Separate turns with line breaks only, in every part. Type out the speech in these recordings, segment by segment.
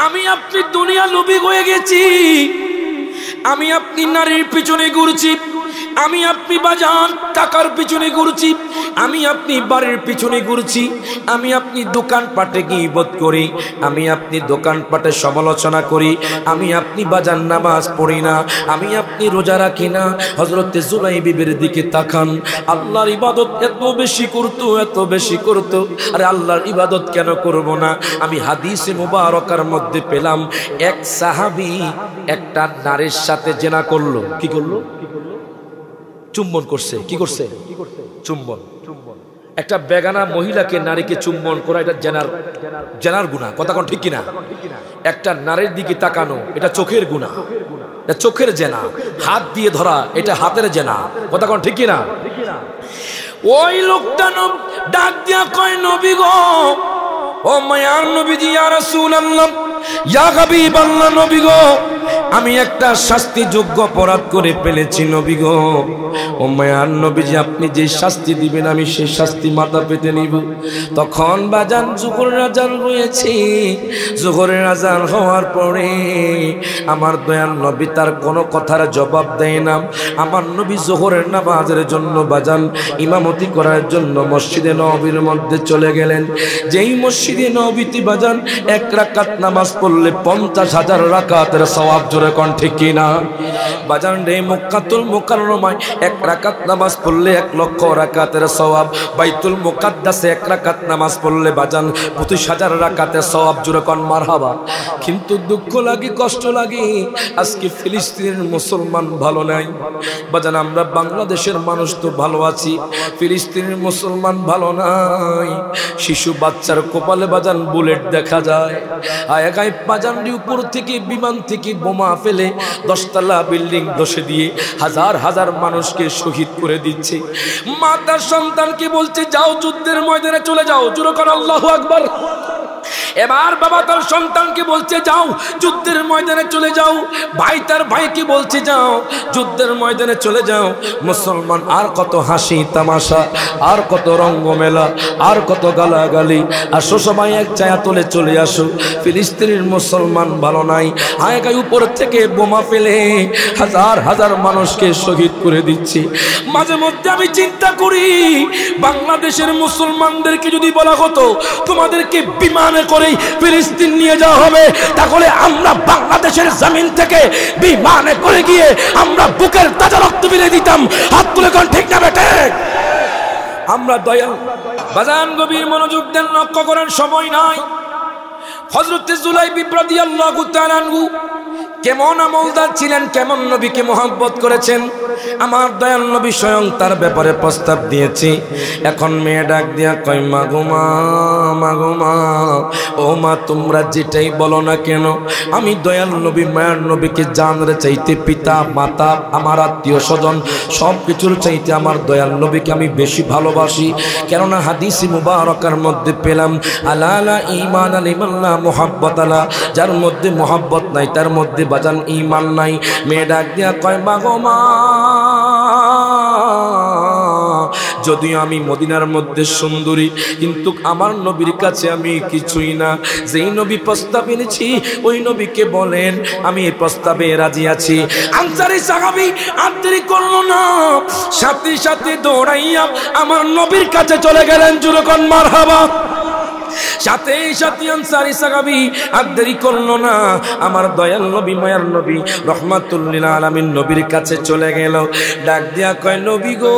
আমি আপনি দুনিয়া লোভী হয়ে গেছি, আমি আপনি নারীর পিছনে ঘুরছি, আমি আপনি বাজার টাকার পিছনে ঘুরছি, আমি আপনি বাড়ির পিছনে ঘুরছি, আমি আপনি দোকানপাটে গীবত করি, আমি আপনি দোকানপাটে সমালোচনা করি, আমি আপনি বাজার নামাজ পড়ি না, আমি আপনি রোজা রাখি না। হযরতে জুলাই বিবির দিকে তাকান, আল্লাহর ইবাদত এত বেশি করতো, এত বেশি করতো। আরে আল্লাহর ইবাদত কেন করব না? আমি হাদিসে মুবারকার মধ্যে পেলাম এক সাহাবী একটা নারীর সাথে জিনা করলো। কি করলো? চুম্বন করছে। কি করছে? চুম্বন। একটা বেগানা মহিলাকে, নারীকে চুম্বন করা এটা জেনার গুনাহ। কথা কোন ঠিক কিনা? একটা নারীর দিকে তাকানো এটা চোখের গুনাহ, এটা চোখের জেনা। হাত দিয়ে ধরা এটা হাতের জেনা। কথা কোন ঠিক কিনা? ওই লোকটা ডাক দিয়া কয়, নবী গো, ও মায়ার নবীজি, ইয়া রাসূলুল্লাহ, ইয়া হাবিবাল্লাহ, নবী গো, আমি একটা শাস্তিযোগ্য অপরাধ করে ফেলেছি নবী গো। ও মায়ার নবীজি, আপনি যে শাস্তি দিবেন আমি সেই শাস্তি মাথা পেতে নিব। তখন বাজান যোহরের আযান হয়েছে। যোহরের আযান হওয়ার পরে আমার দয়াল নবী তার কোনো কথার জবাব দেয় না। আমার নবী যোহরের নামাজের জন্য বাজান ইমামতি করার জন্য মসজিদে নববীর মধ্যে চলে গেলেন। যেই মসজিদে নববীতে বাজান এক রাকাত নামাজ পড়লে 50,000 রাকাতের সওয়াব। জোরে কোন ঠিক কিনা? বাজান রে, মক্কাতুল মুকাররমায় এক রাকাত নামাজ পড়লে 1,00,000 রাকাতের সওয়াব। বাইতুল মুকাদ্দাসে এক রাকাত নামাজ পড়লে বাজান 25,000 রাকাতের সওয়াব। জোরে কোন মারহাবা। কিন্তু দুঃখ লাগে, কষ্ট লাগে, আজকে ফিলিস্তিনের মুসলমান ভালো নাই বাজান। আমরা বাংলাদেশের মানুষ তো ভালো আছি, ফিলিস্তিনের মুসলমান ভালো নাই। শিশু বাচ্চার কপালে বাজান বুলেট দেখা যায়। আয়াগায় বাজানটি উপর থেকে বিমান থেকে বোমা ফেলে 10 তলা বিল্ডিং ধসে দিয়ে হাজার হাজার মানুষকে শহীদ করে দিচ্ছে। মা তার সন্তানকে বলছে, যাও যুদ্ধের ময়দানে চলে যাও। জোরে করে আল্লাহু আকবার। এবার বাবা তার সন্তানকে বলছে, যাও যুদ্ধের ময়দানে চলে যাও। ভাই তার ভাইকে বলছে, যাও যুদ্ধের ময়দানে চলে যাও। মুসলমান আর কত হাসি তামাশা, আর কত রঙ্গমেলা, আর কত গালাগালি। আসো সবাই এক ছায়া তলে চলে আসো, ফিলিস্তিনের মুসলমান ভালো নাই। আয়গায় উপর থেকে বোমা ফেলে হাজার হাজার মানুষকে শহীদ করে দিচ্ছে। মাঝে মধ্যে আমি চিন্তা করি, বাংলাদেশের মুসলমানদেরকে যদি বলা হতো তোমাদেরকে বিমানে করেই ফিলিস্তিন নিয়ে যাওয়া হবে, তাহলে আমরা বাংলাদেশের জমিন থেকে বিমানে করে গিয়ে আমরা বুকের তাজা রক্ত বিলে দিতাম। হাত তুলে কোন ঠিক না বেটে? আমরা দয়াল বাজান, গভীর মনোযোগ দেন, লক্ষ্য করার সময় নাই। হযরতে জুলাইবি রাদিয়াল্লাহু তাআলা আনহু কেমন আমলদার ছিলেন, কেমন নবীকে মহব্বত করেছেন, আমার দয়াল নবী স্বয়ং তার ব্যাপারে প্রস্তাব দিয়েছে। এখন মেয়ে ডাক দিয়া কয়, মা গো মা, মা গো মা, ও মা, তোমরা যেটাই বলো না কেন, আমি দয়াল নবী মায়ার নবীকে জানের চাইতে, পিতা মাতা আমার আত্মীয় স্বজন সব কিছুর চাইতে আমার দয়াল নবীকে আমি বেশি ভালোবাসি। কেননা হাদিসে মুবারকার মধ্যে পেলাম, আলা লা ঈমান লিমান লা মুহাব্বত আলা, যার মধ্যে মুহাব্বত নাই তার মধ্যে বাজান ঈমান নাই। মেয়ে ডাক দিয়া কয়, মা গো মা, যদিও আমি মদিনার মধ্যে সুন্দরী, কিন্তু আমার নবীর কাছে আমি কিছুই না। যেই নবী প্রস্তাব এনেছি ওই নবীকে বলেন আমি এই প্রস্তাবে রাজি আছি। আনসারী সাহাবী আর দেরি করলো না, সাথে সাথে দৌড়াইয়া আমার নবীর কাছে চলে গেলেন। জোরে কোন মারহাবা। সাথে সাথে আনসারী সাহাবী আর দেরি করলো না, আমার দয়াল নবী মায়ার নবী রহমাতুল লিল আলামিন নবীর কাছে চলে গেল। ডাক দিয়া কয়, নবী গো,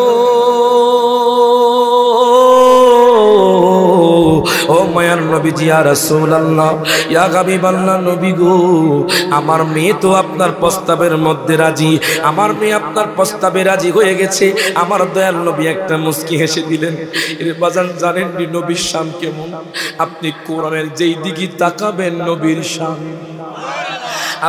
ও মায়ার নবীজি, ইয়া রাসূলুল্লাহ, ইয়া হাবিবাল্লাহ, নবী গো, আমার মেয়ে তো আপনার প্রস্তাবের মধ্যে রাজি, আমার মেয়ে আপনার প্রস্তাবে রাজি হয়ে গেছে। আমার দয়াল নবী একটা মুস্কি হেসে দিলেন। এর বাজান জানেন নি নবীর শান কেমন? আপনি কোরআনের যেই দিকে তাকাবেন নবীর শান,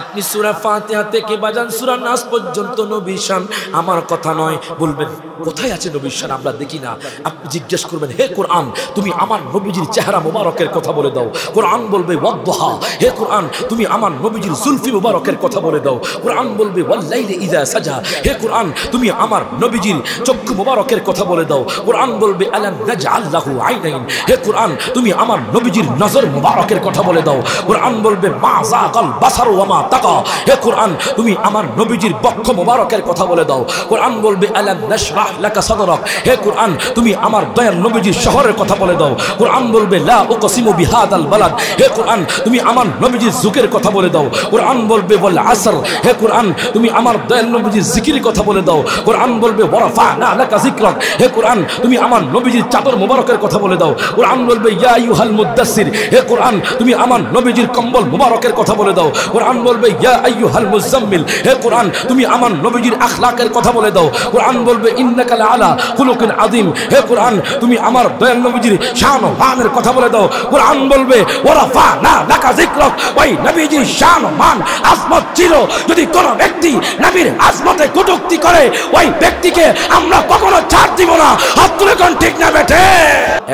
আপনি সূরা ফাতিহা থেকে বাজান সূরা নাস পর্যন্ত নবীর শান, আমার কথা নয়। বলবেন কোথায় আছে নবীর শান, আমরা দেখি না। আপনি জিজ্ঞেস করবেন, হে কোরআন তুমি আমার নবীজির চেহারা মোবারকের কথা বলে দাও। কোরআন বলবে ওয়াদ্দুহা, হে কোরআন তুমি আমার নবীজির জুলফি মোবারকের কথা বলে দাও। কোরআন বলবে ওয়াল্লাইলি ইযা সাজা, হে কোরআন তুমি আমার নবীজির চক্ষু মোবারকের কথা বলে দাও। কোরআন বলবে আলাম নাজআল লাহু আইনাইন, হে কোরআন তুমি আমার নবীজির নজর মোবারকের কথা বলে দাও। কোরআন বলবে মা যাকাল বাসার ওয়া মা তাকা, হে কোরআন তুমি আমার নবীজির বক্ষ মোবারকের কথা বলে দাও। কোরআন বলবে আলাম নাশরাহ লাকা সাদরাক, হে কোরআন তুমি আমার দয়াল নবীজির শহরের কথা বলে দাও। কোরআন বলবে লা উকসিমু বিহাদাল বালাদ, হে কোরআন তুমি আমার নবীজির যুগের কথা বলে দাও। কোরআন বলবে ওয়াল আসর, হে কোরআন তুমি আমার দয়াল নবীজির জিকিরের কথা বলে দাও। কোরআন বলবে ওয়ারাফা'না লাকা যিকরাক, হে কোরআন তুমি আমার নবীজির চাদর মোবারকের কথা বলে দাও। কোরআন বলবে ইয়া আইয়ুহাল মুদ্দাসসির, হে কোরআন তুমি আমার নবীজির কম্বল মোবারকের কথা বলে দাও। কোরআন বলবে ইয়া আইয়ুহাল মুজাম্মিল, হে কোরআন তুমি আমার নবীজির আখলাকের কথা বলে দাও। কোরআন বলবে ইন্নাকা লাআলা খুলুকিন আযীম, হে কোরআন তুমি আমার দয়াল নবীজির শান ও মানের কথা বলে দাও। কোরআন বলবে ওয়ারাফা'না লাকা যিকরাক, ওই নবীজির শান ও মান আজমত ছিল। যদি কোন ব্যক্তি নবীর আজমতে কটূক্তি করে ওই ব্যক্তিকে আমরা কখনো ছাড় দিব না। হাত তুলে কোন ঠিক না বেঠে।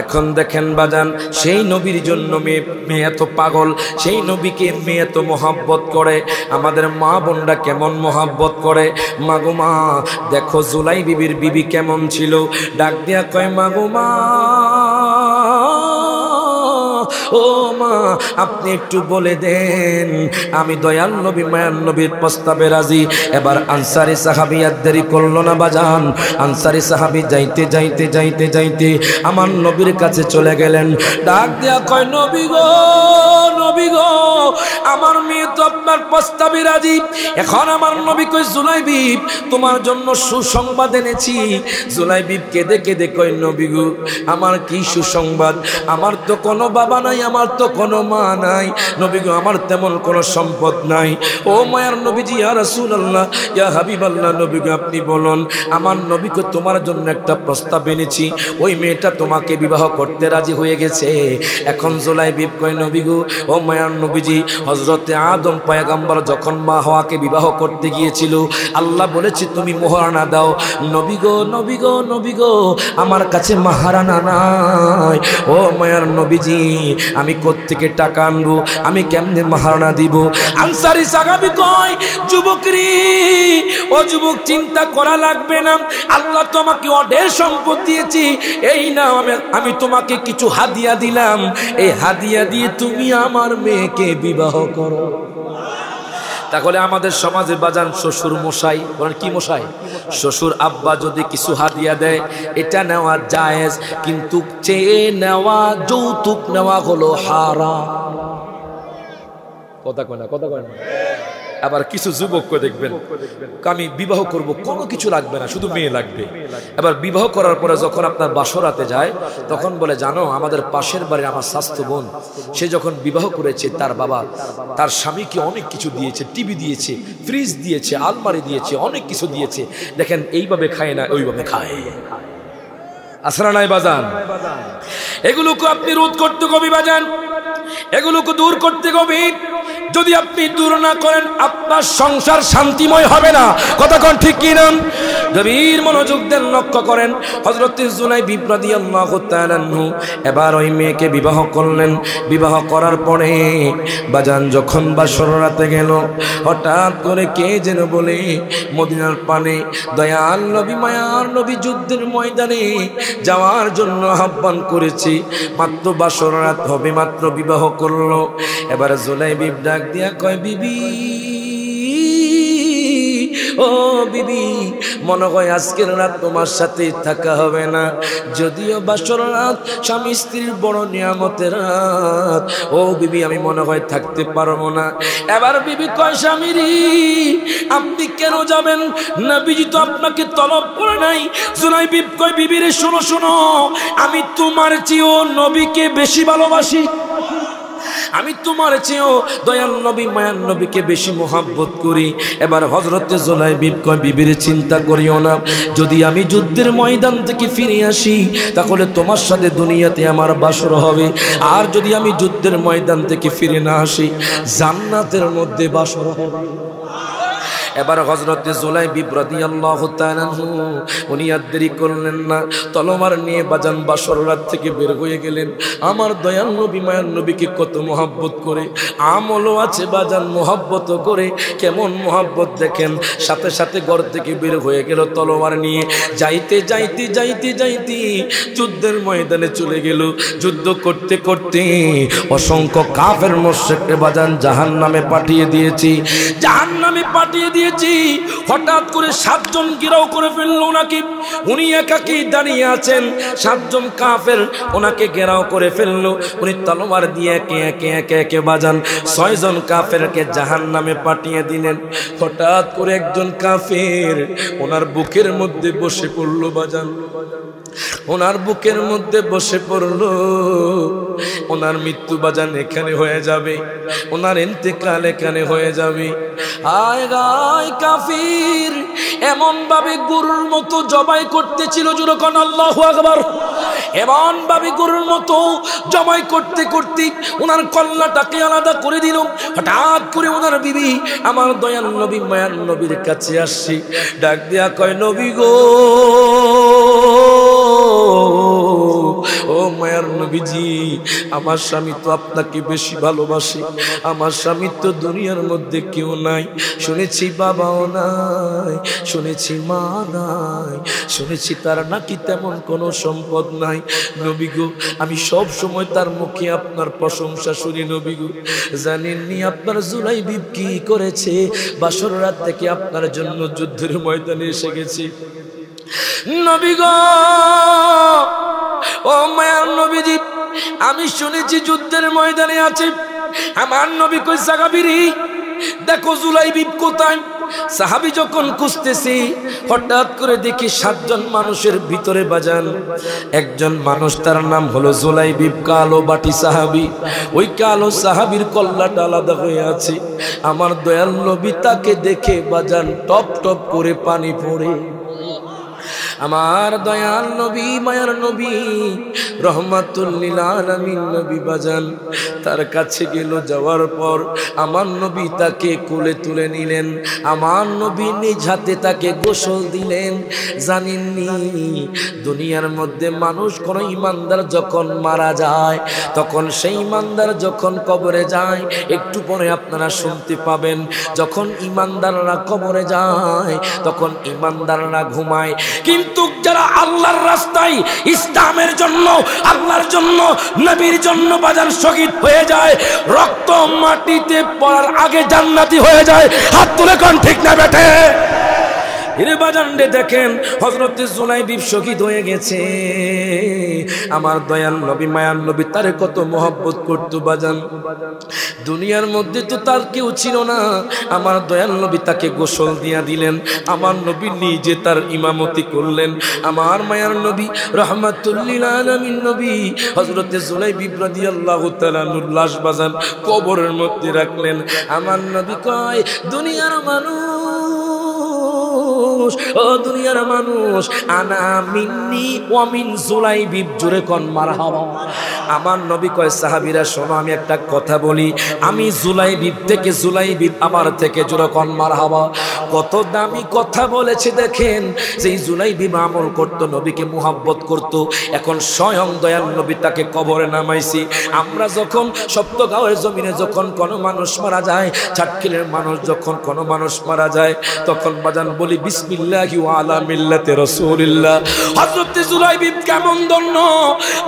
এখন দেখেন বাজান, সেই নবীর জন্য মেয়ে এত পাগল, সেই নবীকে মেয়ে এত মহব্বত করে। আমাদের মা বোনরা কেমন মহব্বত করে। মাগো মা দেখো জুলাই বিবির বিবি কেমন ছিল। ডাক দিয়া কয় মাগো মা, ও মা আপনি একটু বলে দেন, আমি দয়াল নবী মায়ার নবীর প্রস্তাবে রাজি। এবার আনসারি সাহাবী আর দেরি করলো না বাজান। আনসারি সাহাবী যাইতে যাইতে যাইতে যাইতে আমার নবীর কাছে চলে গেলেন। ডাক দেয়া কয় নবী গো, নবী গো আমার মেয়ে তো আপনার প্রস্তাবে রাজি। এখন আমার নবী কয় জুলাইবিব তোমার জন্য সুসংবাদ এনেছি। জুলাইবিব কেঁদে কেঁদে কয় নবী গো আমার কি সুসংবাদ, আমার তো কোনো বাবা নাই, আমার তো কোনো মা নাই। নবী গো আমার তেমন কোনো সম্পদ নাই। ও মায়ার নবীজি ইয়া রাসূলুল্লাহ ইয়া হাবিবাল্লাহ, নবী গো আপনি বলুন। আমার নবী কো তোমার জন্য একটা প্রস্তাব এনেছি, ওই মেয়েটা তোমাকে বিবাহ করতে রাজি হয়ে গেছে। এখন জুলাইবিব কয় নবী গো, ও মায়ার নবীজি হযরতে আদম পয়গম্বর যখন মা হাওয়াকে বিবাহ করতে গিয়েছিল আল্লাহ বলেছে তুমি মোহরানা দাও। নবী গো, নবী গো, নবী গো আমার কাছে মাহারানা নাই। ও মায়ার নবীজি আমি কোত্থেকে টাকা আনবো, আমি কেমনে মাহারানা দিব? আনসারী সাহাবী কয় যুবক রে, ও যুবক চিন্তা করা লাগবে না, আল্লাহ তোমাকে অঢেল সম্পদ দিয়েছি। এই না আমি তোমাকে কিছু হাদিয়া দিলাম, এই হাদিয়া দিয়ে তুমি আমার মেয়েকে বিবাহ করো। তাহলে আমাদের সমাজে বাজান শ্বশুর মশাই বলেন, কি মশাই? শ্বশুর আব্বা যদি কিছু হাদিয়া দেয় এটা নেওয়া জায়েজ, কিন্তু চেয়ে নেওয়া যৌতুক নেওয়া হলো হারাম। কথা কয় না, কথা কয় না। আবার কিছু যুবককে দেখবেন আমি বিবাহ করব, কোনো কিছু লাগবে না, শুধু মেয়ে লাগবে। এবার বিবাহ করার পরে যখন আপনার বাসরাতে যায় তখন বলে জানো আমাদের পাশের বাড়ির আমার স্বাস্থ্য বোন, সে যখন বিবাহ করেছে তার বাবা তার স্বামীকে অনেক কিছু দিয়েছে, টিভি দিয়েছে, ফ্রিজ দিয়েছে, আলমারি দিয়েছে, অনেক কিছু দিয়েছে। দেখেন এইভাবে খায় না, ওইভাবে খায়। আসরা নাই বাজান? এগুলোকে আপনি রোধ করতে কবি বাজান, এগুলোকে দূর করতে কবি। যদি আপনি দূর না করেন আপনার সংসার শান্তিময় হবে না। কথা কোন ঠিক কি না? গভীর মনোযোগ দেন, লক্ষ্য করেন। হযরত জুলাইবিব রাদিয়াল্লাহু তাআলা আনহু এবার ওই মেয়েকে বিবাহ করলেন। বিবাহ করার পরে বাজান যখন বাসর রাতে গেল, হঠাৎ করে কে যেন বলে মদিনার পানে দয়াল নবী মায়ার নবী যুদ্ধের ময়দানে যাওয়ার জন্য আহ্বান করেছে। মাত্র বাসর রাত হবে, মাত্র বিবাহ করলো। এবার জুলাইবিব ডাক দিয়া কয় বিবি, ও বিবি মনে হয় আজকের রাত তোমার সাথে থাকা হবে না। যদিও বাসর রাত স্বামী স্ত্রীর বড় নিয়ামতের রাত, ও বিবি আমি মনে হয় থাকতে পারবো না। এবার বিবি কয় স্বামীরি আপনি কেন যাবেন? নবীজি তো আপনাকে তলব করে নাই। জুলাইবিব কয় বিবি রে শোনো শোনো, আমি তোমার চেয়েও নবীকে বেশি ভালোবাসি। আমি তোমার চেয়েও দয়াল নবী মায়ার নবীকে বেশি মোহাব্বত করি। এবার হযরতে জুলাইবিব কয় বিবির চিন্তা করিও না, যদি আমি যুদ্ধের ময়দান থেকে ফিরে আসি তাহলে তোমার সাথে দুনিয়াতে আমার বাসর হবে, আর যদি আমি যুদ্ধের ময়দান থেকে ফিরে না আসি জান্নাতের মধ্যে বাসর হবে। এবার হযরতে জুলাইবিব রাদিয়াল্লাহু তাআলা উনি আর দেরি করলেন না, তলোয়ার নিয়ে বাজান বাসর রাত থেকে বের হয়ে গেলেন। আমার দয়াল নবী মায়ার নবীকে কত মোহাব্বত করে, আমলও আছে বাজান মোহাব্বত করে। কেমন মোহাব্বত দেখেন, সাথে সাথে ঘর থেকে বের হয়ে গেল তলোয়ার নিয়ে। যাইতে যাইতে যাইতে যাইতে যুদ্ধের ময়দানে চলে গেল। যুদ্ধ করতে করতে অসংখ্য কাফের মুশরিককে বাজান জাহান্নামে পাঠিয়ে দিয়েছি, জাহান্নামে পাঠিয়ে দিয়েছি। হঠাৎ করে 7 জন ঘেরাও করে ফেললো ওনাকে, উনি একাকী দাঁড়িয়ে আছেন, 7 জন কাফের ওনাকে ঘেরাও করে ফেললো। উনি তলোয়ার দিয়ে একে একে বাজান 6 জন কাফেরকে জাহান্নামে পাঠিয়ে দিলেন। হঠাৎ করে একজন কাফের ওনার বুকের মধ্যে বসে পড়লো বাজান, ওনার বুকের মধ্যে বসে পড়লো। ওনার মৃত্যু বাজান এখানে হয়ে যাবে, ওনার ইন্তেকাল এখানে হয়ে যাবে। আয় গায় কাফির এমন ভাবে গরুর মতো জবাই করতেছিল, যখন আল্লাহু আকবার, এমন ভাবে গরুর মতো জবাই করতে করতে ওনার কল্লাটাকে আলাদা করে দিল। হঠাৎ করে ওনার বিবি আমার দয়াল নবী মায়ার নবীর কাছে আসছে, ডাক দিয়া কয় নবী গো, ও মায়ার নবীজি, আমার স্বামী তো আপনাকে বেশি ভালোবাসে, আমার স্বামী তো দুনিয়ার মধ্যে কেউ নাই, শুনেছি বাবাও নাই, শুনেছি মা নাই, শুনেছি তার নাকি তেমন কোনো সম্পদ নাই। নবী গো, আমি সব সময় তার মুখে আপনার প্রশংসা শুনি। নবী গো, জানেননি আপনার জুলাইবিব কি করেছে? বাসর রাত থেকে আপনার জন্য যুদ্ধের ময়দানে এসে গেছে। নবী গো, ও মায়ার নবীজি, আমি শুনেছি যুদ্ধের ময়দানে আছে। আমার নবী কই সাহাবীরে দেখো জুলাইবিব কোথায়? সাহাবী যখন খুঁজতেছি হঠাৎ করে দেখি 7 জন মানুষের ভিতরে বাজান একজন মানুষ, তার নাম হলো জুলাইবিব, কালো বাটি সাহাবী। ওই কালো সাহাবীর কল্লাটা আলাদা হয়ে আছে। আমার দয়াল নবী তাকে দেখে বাজান টপ টপ করে পানি পড়ে। আমার দয়াল নবী মায়ার নবী রহমাতুল লিল আলামিন নবী বাজান তার কাছে গেল। যাওয়ার পর আমার নবী তাকে কোলে তুলে নিলেন, আমার নবী নিজ হাতে তাকে গোসল দিলেন। জানেননি দুনিয়ার মধ্যে মানুষ কোন ইমানদার যখন মারা যায়, তখন সেই ইমানদার যখন কবরে যায়, একটু পরে আপনারা শুনতে পাবেন, যখন ইমানদাররা কবরে যায় তখন ইমানদাররা ঘুমায়। কিন্তু যারা আল্লাহর রাস্তায় ইসলামের জন্য, আল্লাহর জন্য, নবীর জন্য বাজান শহীদ হয়ে যায়, রক্ত মাটিতে পড়ার আগে জান্নাতি হয়ে যায়। হাত তুলে কোন ঠিক না বেটে? এরে বাজান রে, দেখেন হযরতে জুলাইবিব শহীদ হয়ে গেছে। আমার দয়াল নবী মায়ার নবী তারে কত মহব্বত করতো বাজান। দুনিয়ার মধ্যে তো তার কেউ ছিল না, আমার দয়াল নবী তাকে গোসল দিয়া দিলেন, আমার নবী নিজে তার ইমামতি করলেন। আমার মায়ার নবী রহমাতুল লিল আলামিন নবী হযরতে জুলাইবিব রাদিয়াল্লাহু তাআলা আনহুর লাশ বাজান কবরের মধ্যে রাখলেন। আমার নবী কয়, দুনিয়ার মানুষ, ও দুনিয়ার মানুষ, আনা মিন্নি ওয়া মিন জুলাইবিব, জোরে কোন মারহাবা। আমার নবী কয়, সাহাবীরা শোনো, আমি একটা কথা বলি, আমি জুলাইবিব থেকে, জুলাইবিব আমার থেকে, জোরে কোন মারহাবা। কত দামি কথা বলেছে দেখেন। যে জুলাইবিব আমল করতো, নবীকে মুহাব্বত করতো, এখন স্বয়ং দয়াল নবী তাকে কবরে নামাইছি। আমরা যখন সপ্তগাঁওয়ের জমিনে যখন কোনো মানুষ মারা যায়, চাটখিলের মানুষ যখন কোনো মানুষ মারা যায়, তখন বাজান বলি বিসমিল্লাহি ওয়া আলা মিল্লাতি রাসূলিল্লাহ। হযরত জুলাইবিব কেমন ধন্য,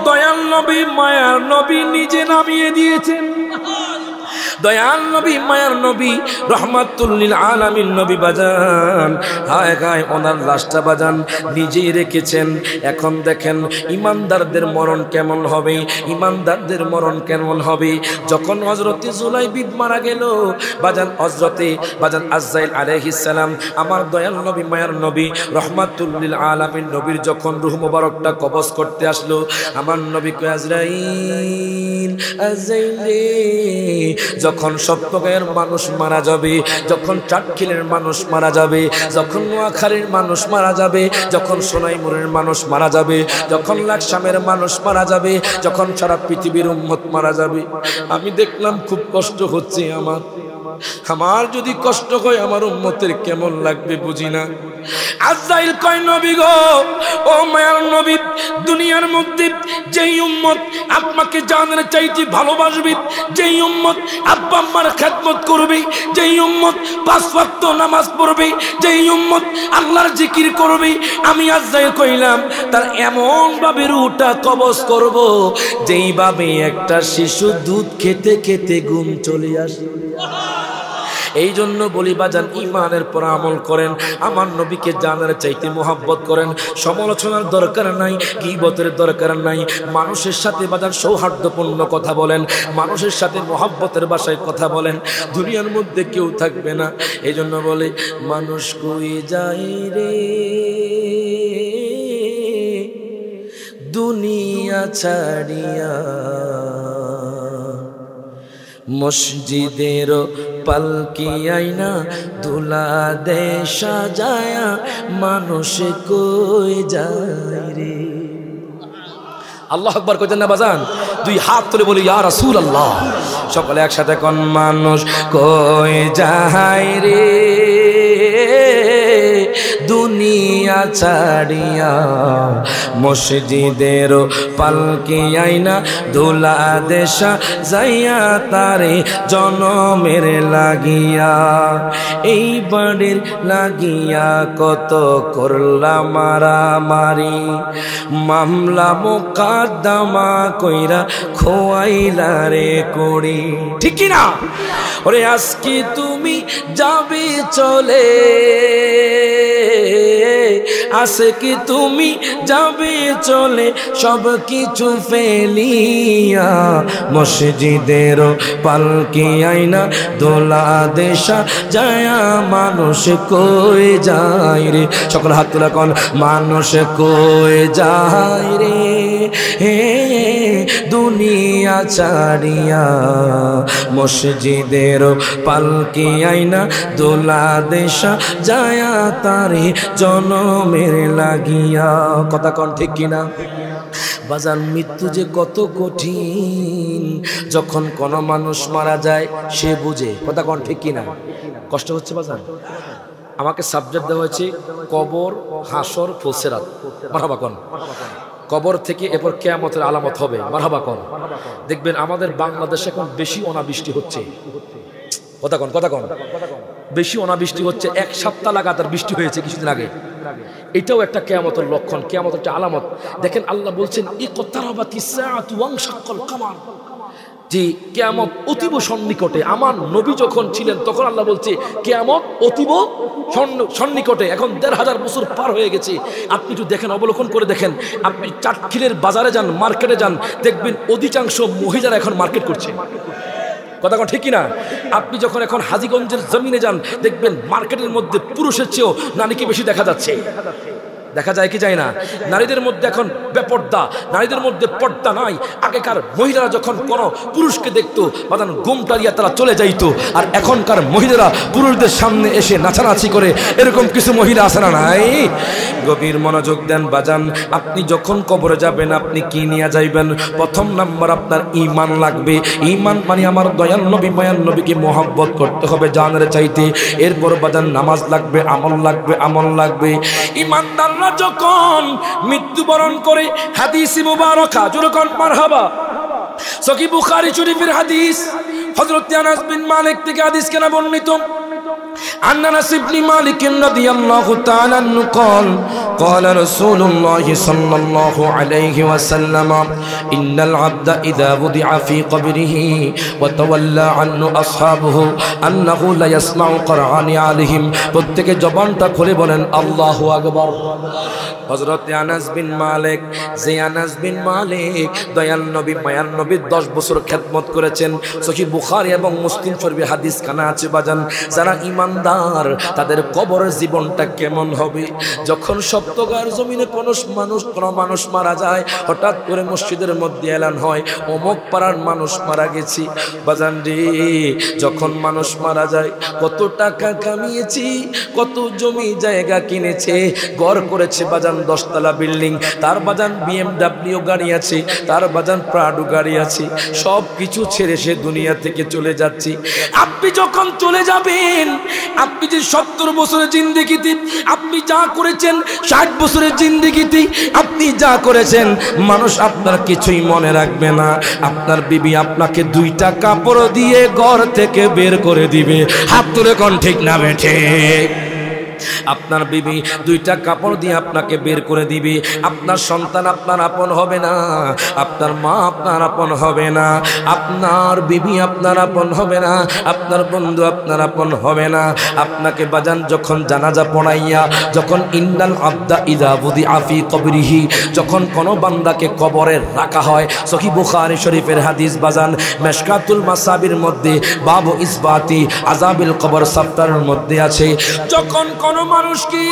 দয়াল নবী মায়ার নবী নিজে নামিয়ে দিয়েছেন। দয়াল নবী মায়ার নবী রহমাতুল লিল আলামিন নবী বাজান হায় গায় ওনার লাশটা বাজান নিজেই রেখেছেন। এখন দেখেন ইমানদারদের মরণ কেমন হবে, ইমানদারদের মরণ কেমন হবে। যখন হযরতে জুলাইবিব মারা গেল বাজান, হযরতে বাজান আজরাইল আলাইহিস সালাম আমার দয়াল নবী মায়ার নবী রহমাতুল লিল আলামিন নবীর যখন রূহ মুবারকটা কবজ করতে আসলো, আমার নবী কয়, আজরাইল আজাইল আজাইলে যখন সপ্তগাঁয়ের মানুষ মারা যাবে, যখন চাটখিলের মানুষ মারা যাবে, যখন নোয়াখালীর মানুষ মারা যাবে, যখন সোনাইমুড়ের মানুষ মারা যাবে, যখন লাকসামের মানুষ মারা যাবে, যখন সারা পৃথিবীর উম্মত মারা যাবে, আমি দেখলাম খুব কষ্ট হচ্ছে আমার যদি কষ্ট হয় আমার উম্মতের কেমন লাগবে বুঝি না। আজরাইল কয় নবী গো, ও মায়ার নবী, দুনিয়ার মধ্যে যেই উম্মত আপনাকে জানের চাইতে ভালোবাসবে, যেই উম্মত আব্বা আম্মার খেদমত করবে, যেই উম্মত 5 ওয়াক্ত নামাজ পড়বে, যেই উম্মত আল্লাহর জিকির করবে, আমি আজরাইল কইলাম তার এমন ভাবে রূহটা কবজ করব যেইভাবে একটা শিশু দুধ খেতে খেতে ঘুম চলে আসে। এই জন্য বলি বাজান, ইমানের পর আমল করেন, আমার নবীকে জানার চাইতে মোহাব্বত করেন। সমালোচনার দরকার নাই, গীবতের দরকার নাই, মানুষের সাথে বাজান সৌহার্দ্যপূর্ণ কথা বলেন, মানুষের সাথে মোহাব্বতের ভাষায় কথা বলেন, দুনিয়ার মধ্যে কেউ থাকবে না। এই জন্য বলে মানুষ কই যায় রে দুনিয়া ছাড়িয়া, মসজিদের পালকি আইনা দুলা দে সাজায়া, মানুষ কই যায় রে। আল্লাহু আকবার কইতেন না বাজান? 2 হাত তুলে বলি ইয়া রাসূলুল্লাহ, সকলে একসাথে কোন মানুষ কই যায় রে দুনিয়া ছাড়িয়া, মসজিদের পালকি আইনা ধুলা দেশা যাইয়া তারে জনমের লাগিয়া, এই বাড়ির লাগিয়া কত করলাম মারামারি, মামলা মোকদ্দমা কইরা খোয়াইলা রে করি, ঠিক কি না? ওরে আজকে তুমি যাবে চলে, আছে কি তুমি যাবে চলে সব কিছু ফেলিয়া, মসজিদের পালকি আইনা দোলা দেশা যায়া, মানুষ কই যায় রে। সকল হাত তোলা কোন মানুষ কই যায় রে হে দুনিয়া ছাড়িয়া, মসজিদের পালকি আইনা দোলা দেশা যায়া তারে জনমের লাগিয়া। কথা কন ঠিক কিনা বাজান? মৃত্যু যে কত কঠিন, যখন কোন মানুষ মারা যায় সে বুঝে। কথা কন ঠিক কিনা? কষ্ট হচ্ছে বাজান? আমাকে সাবজেক্ট দেওয়া হয়েছে কবর, হাসর, ফুলসিরাত। মারহাবা কোন? কবর থেকে এরপর কিয়ামতের আলামত হবে। মারহাবা কোন? দেখবেন আমাদের বাংলাদেশে এখন বেশি অনাবৃষ্টি হচ্ছে। কথা কন, কথা কন, বেশি অনাবৃষ্টি হচ্ছে। 1 সপ্তাহ লাগাতার বৃষ্টি হয়েছে কিছুদিন আগে। এটাও একটা কিয়ামতের লক্ষণ, কিয়ামতের একটা আলামত। দেখেন আল্লাহ বলছেন ইকতারাবাতিস সাআতু ওয়ানশাক্কাল কামার, যে কিয়ামত অতীব সন্নিকটে। আমার নবী যখন ছিলেন তখন আল্লাহ বলছে কিয়ামত অতীব সন্নিকটে। এখন 1500 বছর পার হয়ে গেছে। আপনি একটু দেখেন, অবলোকন করে দেখেন। আপনি চাটখিলের বাজারে যান, মার্কেটে যান, দেখবেন অধিকাংশ মহিলারা এখন মার্কেট করছে। কথা কোন ঠিক কিনা? আপনি যখন এখন হাজীগঞ্জের জমিনে যান, দেখবেন মার্কেটের মধ্যে পুরুষের চেয়েও নারীকে বেশি দেখা যাচ্ছে। দেখা যায় কি যায় না? নারীদের মধ্যে এখন বেপর্দা, নারীদের মধ্যে পর্দা নাই। আগেকার মহিলারা যখন কোনো পুরুষকে দেখতো বাদান গোমটারিয়া তারা চলে যাইতো, আর এখনকার মহিলারা পুরুষদের সামনে এসে নাচানাচি করে, এরকম কিছু মহিলা আছে না নাই? গভীর মনোযোগ দেন বাজান। আপনি যখন কবরে যাবেন আপনি কি নিয়ে যাইবেন? প্রথম নাম্বার আপনার ঈমান লাগবে। ঈমান মানে আমার দয়াল নবী মায়ার নবীকে মহব্বত করতে হবে জানের চাইতে। এরপর বাজান নামাজ লাগবে, আমল লাগবে, আমল লাগবে। ঈমানদার যখন মৃত্যুবরণ করে, হাদিসে মুবারাকা যখন মারহাবা, সহিহ বুখারী শরীফের হাদিস, হযরত আনাস বিন মালিক থেকে হাদিস কেন বর্ণিত। عن أنس بن مالك رضي الله تعالى عنه قال قال رسول الله صلى الله عليه وسلم إن العبد إذا وضع في قبره وتولى عنه أصحابه أنه لا يسمع قرآن عليهم। প্রত্যেকে জবানটা খুলে বলেন আল্লাহু আকবার। হযরত আনাস বিন মালিক, যে আনাস বিন মালিক দয়াল নবী মায়ার নবী 10 বছর খেদমত করেছেন। সহিহ বুখারী এবং মুসলিম শরীফে হাদিস কানা আছে বাজান। যারা ইমানদার তাদের কবরের জীবনটা কেমন হবে। যখন সপ্তগার জমিনে কোনো মানুষ মারা যায়, হঠাৎ করে মসজিদের মধ্যে এলান হয় অমুক পাড়ার মানুষ মারা গেছি। বাজান রে, যখন মানুষ মারা যায় কত টাকা কামিয়েছি, কত জমি জায়গা কিনেছে, ঘর করেছে বাজান 10 তলা বিল্ডিং, তার বাজান BMW গাড়ি আছে, তার বাজান প্রাডো গাড়ি আছে, সব কিছু ছেড়ে সে দুনিয়া থেকে চলে যাচ্ছি। আপনি যখন চলে যাবেন, আপনি যে 70 বছরের জিন্দেগিতে আপনি যা করেছেন, 60 বছরের জিন্দেগিতে আপনি যা করেছেন, মানুষ আপনার কিছুই মনে রাখবে না। আপনার বিবি আপনাকে 2টা কাপড় দিয়ে ঘর থেকে বের করে দিবে। হাত তুলে কোন ঠিক না বেঠে? আপনার বিবি 2টা কাপড় দিয়ে আপনাকে বের করে দিবে। আপনার সন্তান আপনার আপন হবে না, আপনার মা আপনার আপন হবে না, আপনার বিবি আপনার আপন হবে না, আপনার বন্ধু আপনার আপন হবে না। আপনাকে বাজান যখন জানাজা পড়াইয়া, যখন ইন্নাল আবদা ইযা বুদিআ ফি কবরিহি, যখন কোনো বান্দাকে কবরে রাখা হয়, সহিহ বুখারী শরীফের হাদিস বাজান, মিশকাতুল মাসাবির মধ্যে বাবু ইসবাতি আযাবিল কবর সাফতারের মধ্যে আছে। যখন কোন মানুষকে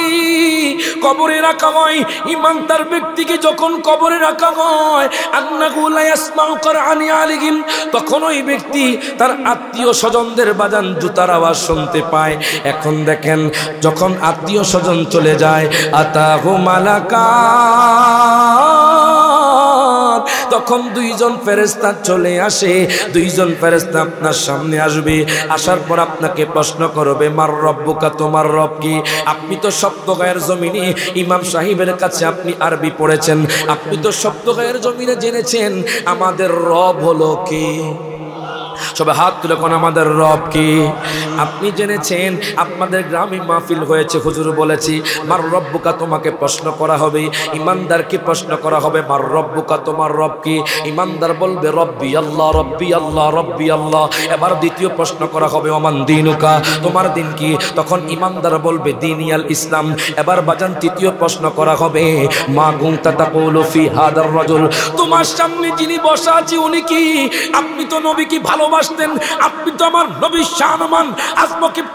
কবরে রাখা হয়, ইমানদার ব্যক্তিকে যখন কবরে রাখা হয়, আন্নাহু লা ইয়াসমাউ কুরআনি আলাইহিম, তখন ওই ব্যক্তি তার আত্মীয় স্বজনদের বাজান জুতার আওয়াজ শুনতে পায়। এখন দেখেন, যখন আত্মীয় স্বজন চলে যায়, আতাহু মালাকা, তখন 2জন ফেরেশতা চলে আসে। 2জন ফেরেশতা আপনার সামনে আসবে, আসার পর আপনাকে প্রশ্ন করবে, মার রব্বুকা, তোমার রব কি? আপনি তো সপ্তগায়ের জমিনে ইমাম সাহেবের কাছে আপনি আরবি পড়েছেন, আপনি তো সপ্তগায়ের জমিনে জেনেছেন আমাদের রব হলো কি? সবে হাত তুলে কোন আমাদের রব কি? আপনি জেনেছেন, আপনাদের গ্রামে মাহফিল হয়েছে, হুজুর বলেছি মার রব্বুকা, তোমাকে প্রশ্ন করা হবে, ইমানদারকে প্রশ্ন করা হবে, মার রব্বুকা, তোমার রব কি? ইমানদার বলবে রব্বি আল্লাহ, রব্বি আল্লাহ, রব্বি আল্লাহ। এবার দ্বিতীয় প্রশ্ন করা হবে, ওমান দীনুকা, তোমার দিন কি? তখন ইমানদার বলবে দীনিয়াল ইসলাম। এবার বাজান তৃতীয় প্রশ্ন করা হবে, মা কুনতা তাকুলু ফি হাদার রাজুল, তোমার সামনে যিনি বসা আছে উনি কি? আপনি তো নবীকে ভালোবাসতেন, আপনি তো আমার নবীর শানমান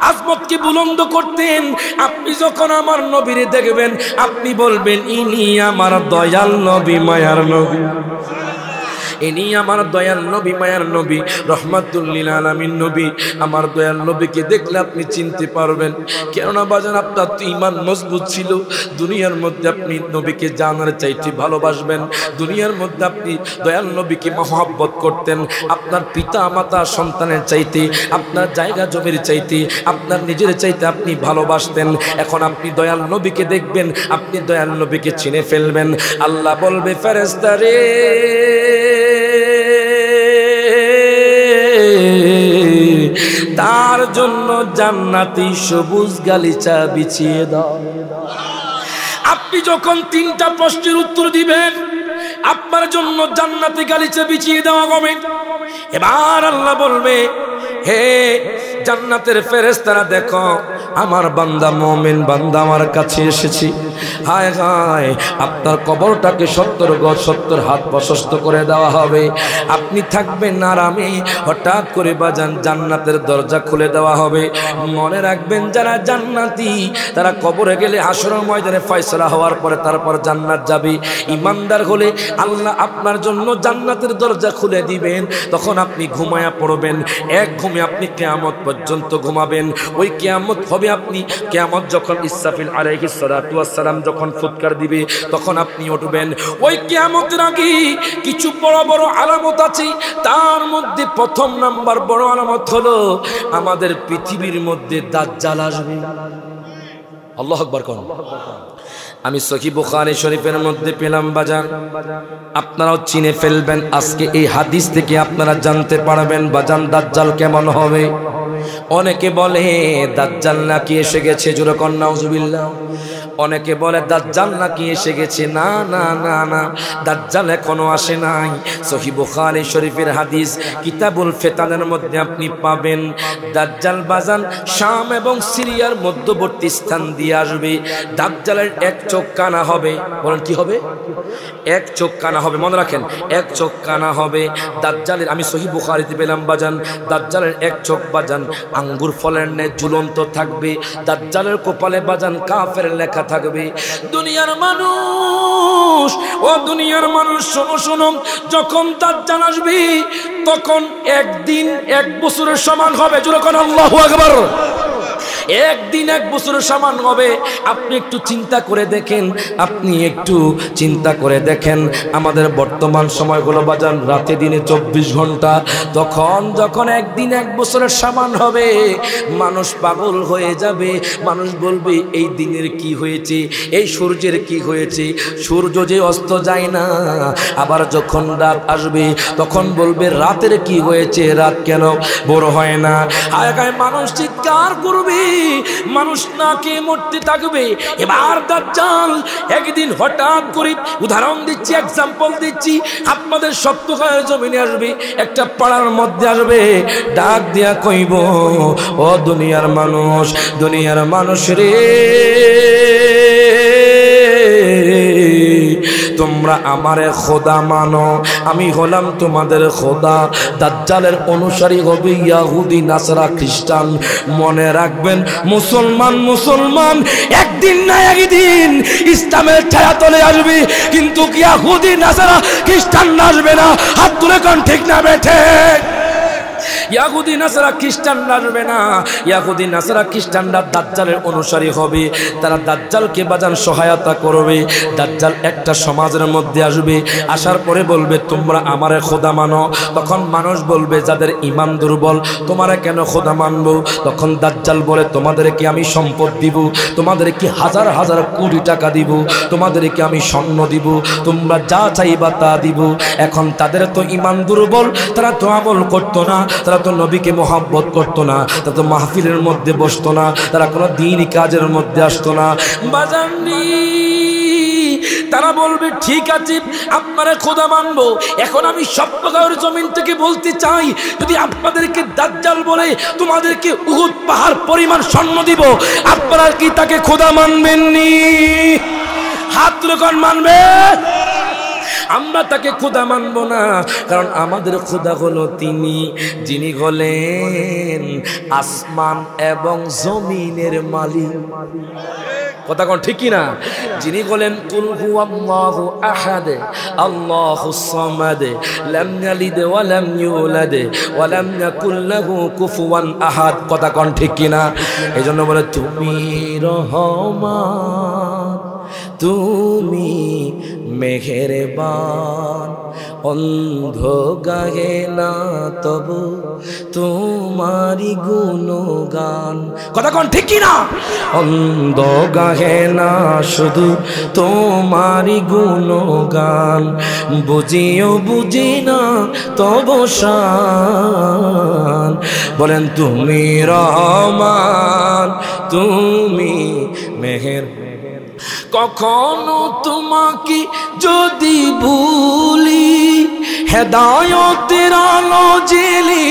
আজমতকে বুলন্দ করতেন। আপনি যখন আমার নবীরে দেখবেন, আপনি বলবেন ইনি আমার দয়াল নবী, মায়ার নবী, ইনি আমার দয়াল নবী, মায়ার নবী, রহমাতুল লিল আলামিন নবী। আমার দয়াল নবীকে দেখলে আপনি চিনতে পারবেন। কেননা বাজান আপনার তো ঈমান মজবুত ছিল, দুনিয়ার মধ্যে আপনি নবীকে জানার চাইতে ভালোবাসবেন, দুনিয়ার মধ্যে আপনি দয়াল নবীকে মহব্বত করতেন। আপনার পিতা মাতা সন্তানের চাইতে, আপনার জায়গা জমির চাইতে, আপনার নিজের চাইতে আপনি ভালোবাসতেন। এখন আপনি দয়াল নবীকে দেখবেন, আপনি দয়াল নবীকে চিনে ফেলবেন। আল্লাহ বলবে, ফেরেশতা রে, তার জন্য জান্নাতি সবুজ গালিচা বিছিয়ে দাও। আপনি যখন 3টা প্রশ্নের উত্তর দিবেন, আপনার জন্য জান্নাতি গালিচা বিছিয়ে দেওয়া হবে। এবার আল্লাহ বলবে, হে জান্নাতের ফেরেশতারা, দেখো আমার বান্দা মুমিন বান্দা আমার কাছে এসেছি। হায় হায়, আপনার কবরটাকে 70 গজ 70 হাত প্রশস্ত করে দেওয়া হবে। আপনি থাকবেন আরামে। হঠাৎ করে বাজান জান্নাতের দরজা খুলে দেওয়া হবে। মনে রাখবেন, যারা জান্নাতি তারা কবরে গেলে হাসরের ময়দানে ফয়সালা হওয়ার পরে তারপর জান্নাত যাবে। ইমানদার হলে আল্লাহ আপনার জন্য জান্নাতের দরজা খুলে দিবেন। তখন আপনি ঘুমায়া পড়বেন। এক ঘুমে আপনি কিয়ামত পর্যন্ত ঘুমাবেন। ওই কিয়ামত হবে, আপনি কিয়ামত যখন ইসরাফিল আলাইহিস সালাতু ওয়াস সালাম যখন ফুৎকার দিবে, তখন আপনি উঠবেন। ওই কিয়ামতের আগে কিছু বড় বড় আলামত আছে। তার মধ্যে প্রথম নাম্বার বড় আলামত হলো আমাদের পৃথিবীর মধ্যে দাজ্জাল আসবে। আল্লাহু আকবার কোন। আমি সহিহ বুখারী শরীফের মধ্যে পেলাম বাজান, আপনারাও চিনে ফেলবেন। আজকে এই হাদিস থেকে আপনারা জানতে পারবেন বাজান দাজ্জাল কেমন হবে। অনেকে বলে দাজ্জাল নাকি এসে গেছে, জোরে কর নাউজুবিল্লাহ। অনেকে বলে দাজ্জাল নাকি এসে গেছে। না না না না, দাজ্জাল এখনো আসে নাই। সহিহ বুখারী শরীফের হাদিস কিতাবুল ফিতানের মধ্যে আপনি পাবেন, দাজ্জাল বাজান শাম এবং সিরিয়ার মধ্যবর্তী স্থান দিয়ে আসবে। দাজ্জালের এক চোখ কানা হবে। বলেন কি হবে? এক চোখ কানা হবে। মনে রাখেন, এক চোখ কানা হবে দাজ্জালের। আমি সহিহ বুখারীতে পেলাম বাজান, দাজ্জালের এক চোখ বাজান আঙ্গুর ফলের ন্যায় ঝুলন্ত থাকবে, দাজ্জালের কপালে বাজান কাফের লেখা থাকবে। দুনিয়ার মানুষ, ও দুনিয়ার মানুষ শোনো শোনো, যখন দাজ্জাল আসবে তখন একদিন 1 বছরের সমান হবে। জোরে কোন আল্লাহু আকবার। একদিন 1 বছরের সমান হবে। আপনি একটু চিন্তা করে দেখেন, আপনি একটু চিন্তা করে দেখেন, আমাদের বর্তমান সময়গুলো বাজান রাতে দিনে 24 ঘন্টা। তখন যখন একদিন 1 বছরের সমান হবে, মানুষ পাগল হয়ে যাবে। মানুষ বলবে এই দিনের কি হয়েছে, এই সূর্যের কি হয়েছে। সূর্য যে অস্ত যায় না, আবার যখন রাত আসবে তখন বলবে রাতের কি হয়েছে, রাত কেন বড় হয় না। আগায় মানুষ চিৎকার করবে, মানুষ না কে মরতে থাকবে। এবার দাজ্জাল একদিন হঠাৎ করে, উদাহরণ দিচ্ছি, এক্সাম্পল দিচ্ছি, আপনাদের সপ্তকার জমিনে আসবে, একটা পাড়ার মধ্যে আসবে, ডাক দিয়া কইব, ও দুনিয়ার মানুষ, দুনিয়ার মানুষ রে, তোমরা আমারে খোদা মানো, আমি হলাম তোমাদের খোদা। দাজ্জালের অনুসারী হবে ইহুদি, নাসারা, খ্রিস্টান। মনে রাখবেন, মুসলমান মুসলমান একদিন না একদিন ইসলামের ছায়া তলে আসবে, কিন্তু ইহুদি, নাসারা, খ্রিস্টান আসবে না। হাত তুলে কোন ঠিক না বেঠে? ইহুদি নাসারা খ্রিস্টান আসবে না। ইহুদি নাসারা খ্রিস্টানরা দাজ্জালের অনুসারী হবে, তারা দাজ্জালকে বাজান সহায়তা করবে। দাজ্জাল একটা সমাজের মধ্যে আসবে, আসার পরে বলবে তোমরা আমারে খোদা মানো। তখন মানুষ বলবে যাদের ঈমান দুর্বল, তোমারে কেন খোদা মানবো? তখন দাজ্জাল বলে তোমাদেরকে আমি সম্পদ দিব, তোমাদেরকে হাজার হাজার কোটি টাকা দিব, তোমাদেরকে আমি স্বর্ণ দিব, তোমরা যা চাইবা তা দিব। এখন তাদের তো ঈমান দুর্বল, তারা তো আমল করতো না, তারা তো নবীকে মহব্বত করতো না, তারা তো মাহফিলের মধ্যে বসতো না, তারা কোনো দ্বীনি কাজের মধ্যে আসতো না। বাজাননি তারা বলবে ঠিক আছে আপনারা খোদা মানবো। এখন আমি সপ্তগাঁওয়ের জমিন থেকে বলতে চাই, যদি আপনাদেরকে দাজ্জাল বলে তোমাদেরকে উহুদ পাহাড় পরিমাণ স্বর্ণ দিব, আপনারা কি তাকে খোদা মানবেননি? হাত তুলে কোন মানবে? আমরা তাকে খোদা মানব না, কারণ আমাদের খোদা হলো তিনি, যিনি হলেন আসমান এবং জমিনের মালিক। কথা কোন ঠিক কি না? যিনি বলেন কুল হুয়াল্লাহু আহাদ আল্লাহুস সামাদ লাম ইয়ালিদ ওয়া লাম ইউলাদ ওয়া লাম ইয়াকুল লাহু কুফুয়ান আহাদ। কথা কোন ঠিক কি না? এজন্য বলে তুমি রহমান, তুমি মেহেরবান, অন্ধ গাহে না তবু তোমারি গুণগান। কথা কোন ঠিক কি না? অন্ধ গাহে না শুধু তোমারি গুণগান, বুঝিও বুঝি না তবু শান। বলেন তুমি রহমান, তুমি মেহের। কখনো তোমাকে যদি ভুলি, হেদায়তের আলো জেলে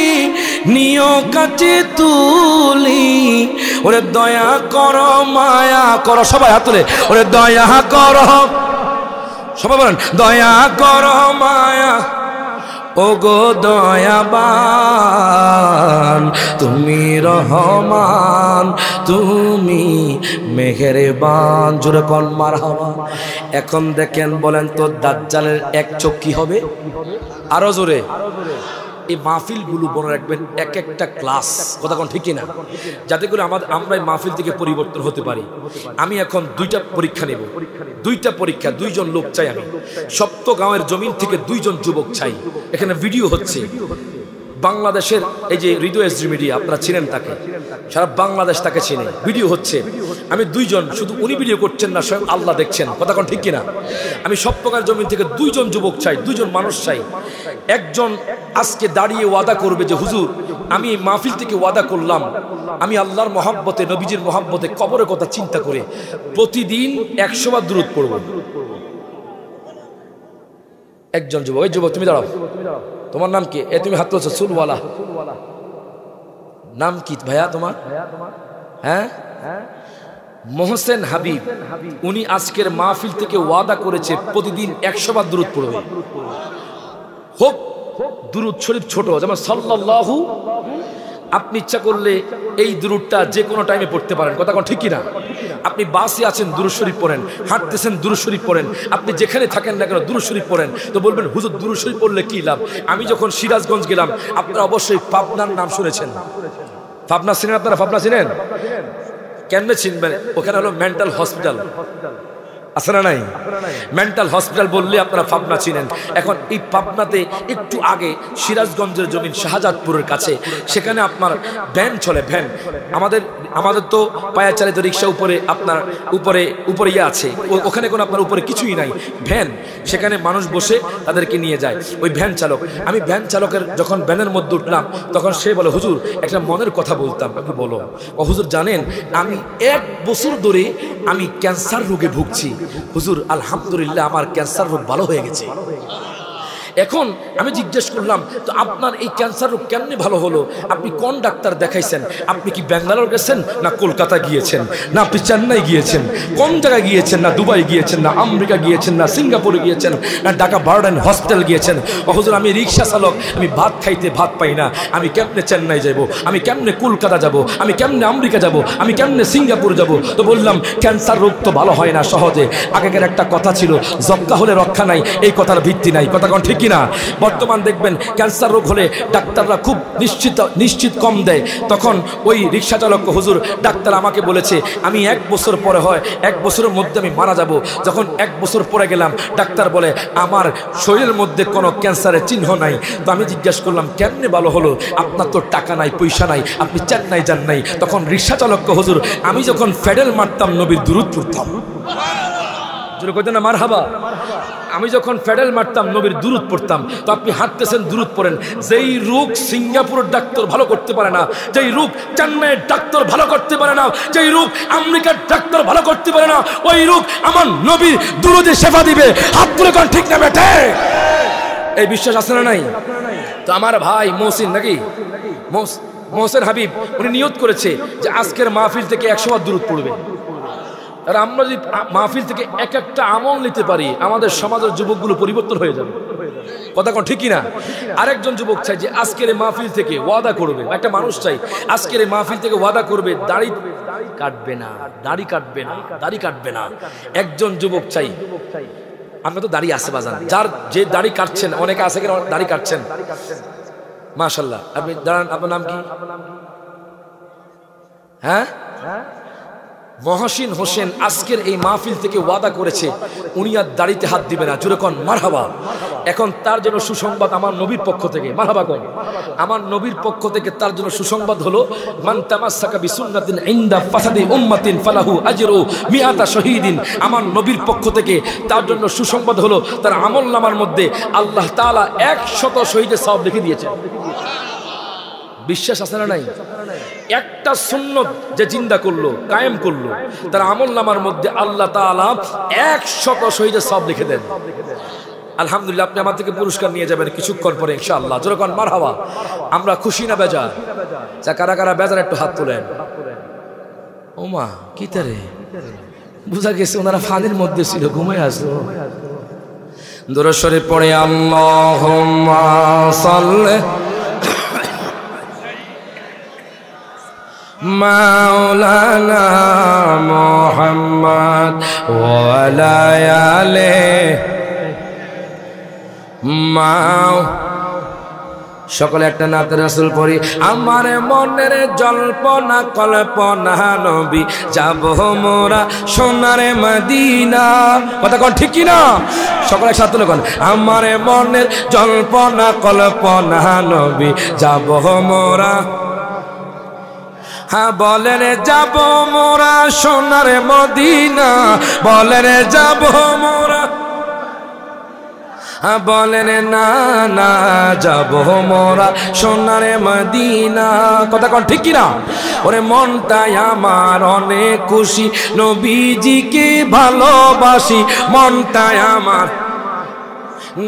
নিও কাছে তুলি। ওরে দয়া করো, মায়া করো, সবাই হাত তুলে ওরে দয়া করো, সবাই বলেন দয়া করো মায়া, ওগো দয়াবান, তুমি রহমান, তুমি মেহেরবান। জোরে কোন মারহাবা। এখন দেখেন, বলেন তো দাজ্জালের এক চোখ কি হবে? আরো জোরে। এই মাহফিলগুলো মনে রাখবেন এক একটা ক্লাস। কথা কোন ঠিক না? যাতে করে আমরা এই মাহফিল থেকে পরিবর্তন হতে পারি। আমি এখন 2টা পরীক্ষা নেব, 2টা পরীক্ষা, 2 জন লোক চাই। আমি সপ্তগাঁওয়ের জমিন থেকে 2 জন যুবক চাই। এখানে ভিডিও হচ্ছে, বাংলাদেশের এই যে হৃদয় এসডি মিডিয়া, আপনারা চিনেন তাকে, সারা বাংলাদেশ তাকে চিনে। ভিডিও হচ্ছে, আমি 2 জন, শুধু উনি ভিডিও করছেন না, স্বয়ং আল্লাহ দেখছেন। কথা কোন ঠিক কিনা? আমি সপ্তগাঁওয়ের জমিন থেকে 2 জন যুবক চাই, 2 জন মানুষ চাই। একজন আজকে দাঁড়িয়ে ওয়াদা করবে যে হুজুর আমি এই মাহফিল থেকে ওয়াদা করলাম, আমি আল্লাহর মহব্বতে, নবীজির মহব্বতে, কবরের কথা চিন্তা করে প্রতিদিন 100 বার দুরূদ পড়ব। একজন যুবক। এই যুবক তুমি দাঁড়াও, তোমার নাম কি? এ তুমি হাত তুলছো, সুলওয়ালা। নাম কি ভাইয়া তোমার? হ্যাঁ, মোহসেন হাবিব। উনি আজকের মাহফিল থেকে ওয়াদা করেছে প্রতিদিন 100 বার দুরূদ পড়বে। হোক দুরূদ শরীফ ছোট, যেমন সাল্লাল্লাহু আপনি ইচ্ছা করলে এই দুরূদটা যে কোনো টাইমে পড়তে পারেন, কথা কোন ঠিক কিনা? আপনি বাসে আছেন দুরূদ শরীফ পড়েন, হাঁটতেছেন দুরূদ শরীফ পড়েন, আপনি যেখানে থাকেন না কেন দুরূদ শরীফ পড়েন। তো বলবেন হুজুর দুরূদ শরীফ পড়লে কি লাভ? আমি যখন সিরাজগঞ্জ গেলাম, আপনারা অবশ্যই পাবনার নাম শুনেছেন। পাবনা চিনেন আপনারা? পাবনা চিনেন? কেমনে চিনবেন? ওখানে হলো মেন্টাল হসপিটাল, আছে না নাই? মেন্টাল হসপিটাল বললে আপনারা পাবনা চিনেন। এখন এই পাবনাতে একটু আগে সিরাজগঞ্জের জমিন শাহজাদপুরের কাছে, সেখানে আপনার ভ্যান চলে, ভ্যান। আমাদের তো পায়া চালিত রিক্সা, উপরে আপনার উপরে ইয়ে আছে, ওখানে কোনো আপনার উপরে কিছুই নাই, ভ্যান। সেখানে মানুষ বসে তাদেরকে নিয়ে যায় ওই ভ্যান চালক। আমি ভ্যান চালকের যখন ভ্যানের মধ্যে উঠলাম, তখন সে বলে হুজুর একটা মনের কথা বলতাম। আপনি বলো। ও হুজুর জানেন আমি 1 বছর ধরে আমি ক্যান্সার রোগে ভুগছি হুজুর, আলহামদুলিল্লাহ আমার ক্যান্সার রোগ ভালো হয়ে গেছে। এখন আমি জিজ্ঞেস করলাম, তো আপনার এই ক্যান্সার রোগ কেমনে ভালো হলো? আপনি কোন ডাক্তার দেখাইছেন? আপনি কি ব্যাঙ্গালোর গেছেন, না কলকাতা গিয়েছেন, না আপনি চেন্নাই গিয়েছেন? কোন জায়গায় গিয়েছেন? না দুবাই গিয়েছেন, না আমেরিকা গিয়েছেন, না সিঙ্গাপুরে গিয়েছেন, না ঢাকা বার্ডেন হসপিটাল গিয়েছেন? হুজুর আমি রিক্সা চালক, আমি ভাত খাইতে ভাত পাই না, আমি কেমনে চেন্নাই যাব, আমি কেমনে কলকাতা যাব, আমি কেমনে আমেরিকা যাব, আমি কেমনে সিঙ্গাপুর যাব? তো বললাম ক্যান্সার রোগ তো ভালো হয় না সহজে। আগেকার একটা কথা ছিল, জক্কা হলে রক্ষা নাই, এই কথার ভিত্তি নাই, কথা কোন ঠিক কিনা? বর্তমান দেখবেন ক্যান্সার রোগ হলে ডাক্তাররা খুব নিশ্চিত কম দেয়। তখন ওই রিক্সা চালক, হুজুর ডাক্তার আমাকে বলেছে আমি 1 বছর পরে হয় 1 বছরের মধ্যে আমি মারা যাব। যখন 1 বছর পরে গেলাম, ডাক্তার বলে আমার শরীরের মধ্যে কোনো ক্যান্সারের চিহ্ন নাই। তো আমি জিজ্ঞাসা করলাম কেমনে ভালো হলো? আপনার তো টাকা নাই, পয়সা নাই, আপনি চেন্নাই যান নাই। তখন রিক্সা চালক, হুজুর আমি যখন ফেডেল মারতাম নবীর দুরূদ পড়তাম। জোরে কইতেন না মারহাবা? আমি যখন ফেডেল মারতাম নবীর দুরূদ পড়তাম। তো আপনি হাঁটতেছেন দুরূদ পড়েন। যেই রোগ সিঙ্গাপুরের ডাক্তার ভালো করতে পারে না, যেই রোগ চেন্নাইয়ের ডাক্তার ভালো করতে পারে না, যেই রোগ আমেরিকার ডাক্তার ভালো করতে পারে না, ওই রোগ আমার নবীর দুরূদে শেফা দিবে। হাত তুলে কোন ঠিক না বেটে? এই বিশ্বাস আছে না নাই? তো আমার ভাই মহসিন, নাকি মহসিন হাবিব, উনি নিয়ত করেছে যে আজকের মাহফিল থেকে 100 বার দুরূদ পড়বে। আর আমরা যদি মাহফিল থেকে একটা আমল নিতে পারি, আমাদের সমাজের যুবকগুলো পরিবর্তন হয়ে যাবে, কথা কোন ঠিক কিনা? আরেকজন যুবক চাই যে আজকের মাহফিল থেকে ওয়াদা করবে, একটা মানুষ চাই আজকের মাহফিল থেকে ওয়াদা করবে দাড়ি কাটবে না, দাড়ি কাটবে না, দাড়ি কাটবে না। একজন যুবক চাই, আমরা তো দাড়ি আছে বাজান, যার যে দাড়ি কাটছেন, অনেকে আছে কিনা দাড়ি কাটছেন, মাশাআল্লাহ। আপনি দাঁড়ান, আপনার নাম কি? হ্যাঁ, মহসিন হোসেন আজকের এই মাহফিল থেকে ওয়াদা করেছে উনি আর দাড়িতে হাত দিবে না। জোরে কোন মারহাবা। এখন তার জন্য সুসংবাদ আমার নবীর পক্ষ থেকে, মারহাবা কোন? আমার নবীর পক্ষ থেকে তার জন্য সুসংবাদ হলো মান তামাসসাকা বিসুন্নাতিন ইনদা ফাসাদি উম্মাতিন ফালাহু আজরু মিআতা শহীদিন। আমার নবীর পক্ষ থেকে তার জন্য সুসংবাদ হলো তার আমলনামার মধ্যে আল্লাহ তাআলা 100 শহীদের সওয়াব লিখে দিয়েছেন। বিশ্বাস আছে না নাই? একটা সুন্নত যে জিন্দা করলো, কায়েম করলো, তার আমলনামার মধ্যে আল্লাহ তাআলা 100 শহীদের সওয়াব লিখে দেন। আলহামদুলিল্লাহ। আপনি আমার থেকে পুরস্কার নিয়ে যাবেন কিছুক্ষণ পরে ইনশাআল্লাহ। জোরে কোন মারহাবা। আমরা খুশি না বেজার? যা কারা কারা বেজার একটু হাত তোলেন। ওমা কি তারে বুঝা গেছে ওনারা ফানির মধ্যে ছিল, ঘুমায় আসলো। দরুদ শরীফ পড়ে আল্লাহুম্মা সাল্লি মাওলানা মুহাম্মদ ওয়া আলা আলিহি সকলে একটা নাতে রাসূল পড়ি। আমার মনের জল্পনা কল্পনা নবী যাব মোরা সোনার মদিনা, কথা কোন ঠিক কি না? সকলে একসাথে তুলে কোন আমার মনের জল্পনা কল্পনা নবী যাব মোরা, হ্যাঁ বলে রে যাব মোরা সোনার মদিনা, বলে রে যাব মোরা, বলেন না না যাব মোরা সোনার মদিনা, কথা কোন ঠিক কিনা? ওরে মনটাই আমার অনেক খুশি নবীজিকে ভালোবাসি, মনটাই আমার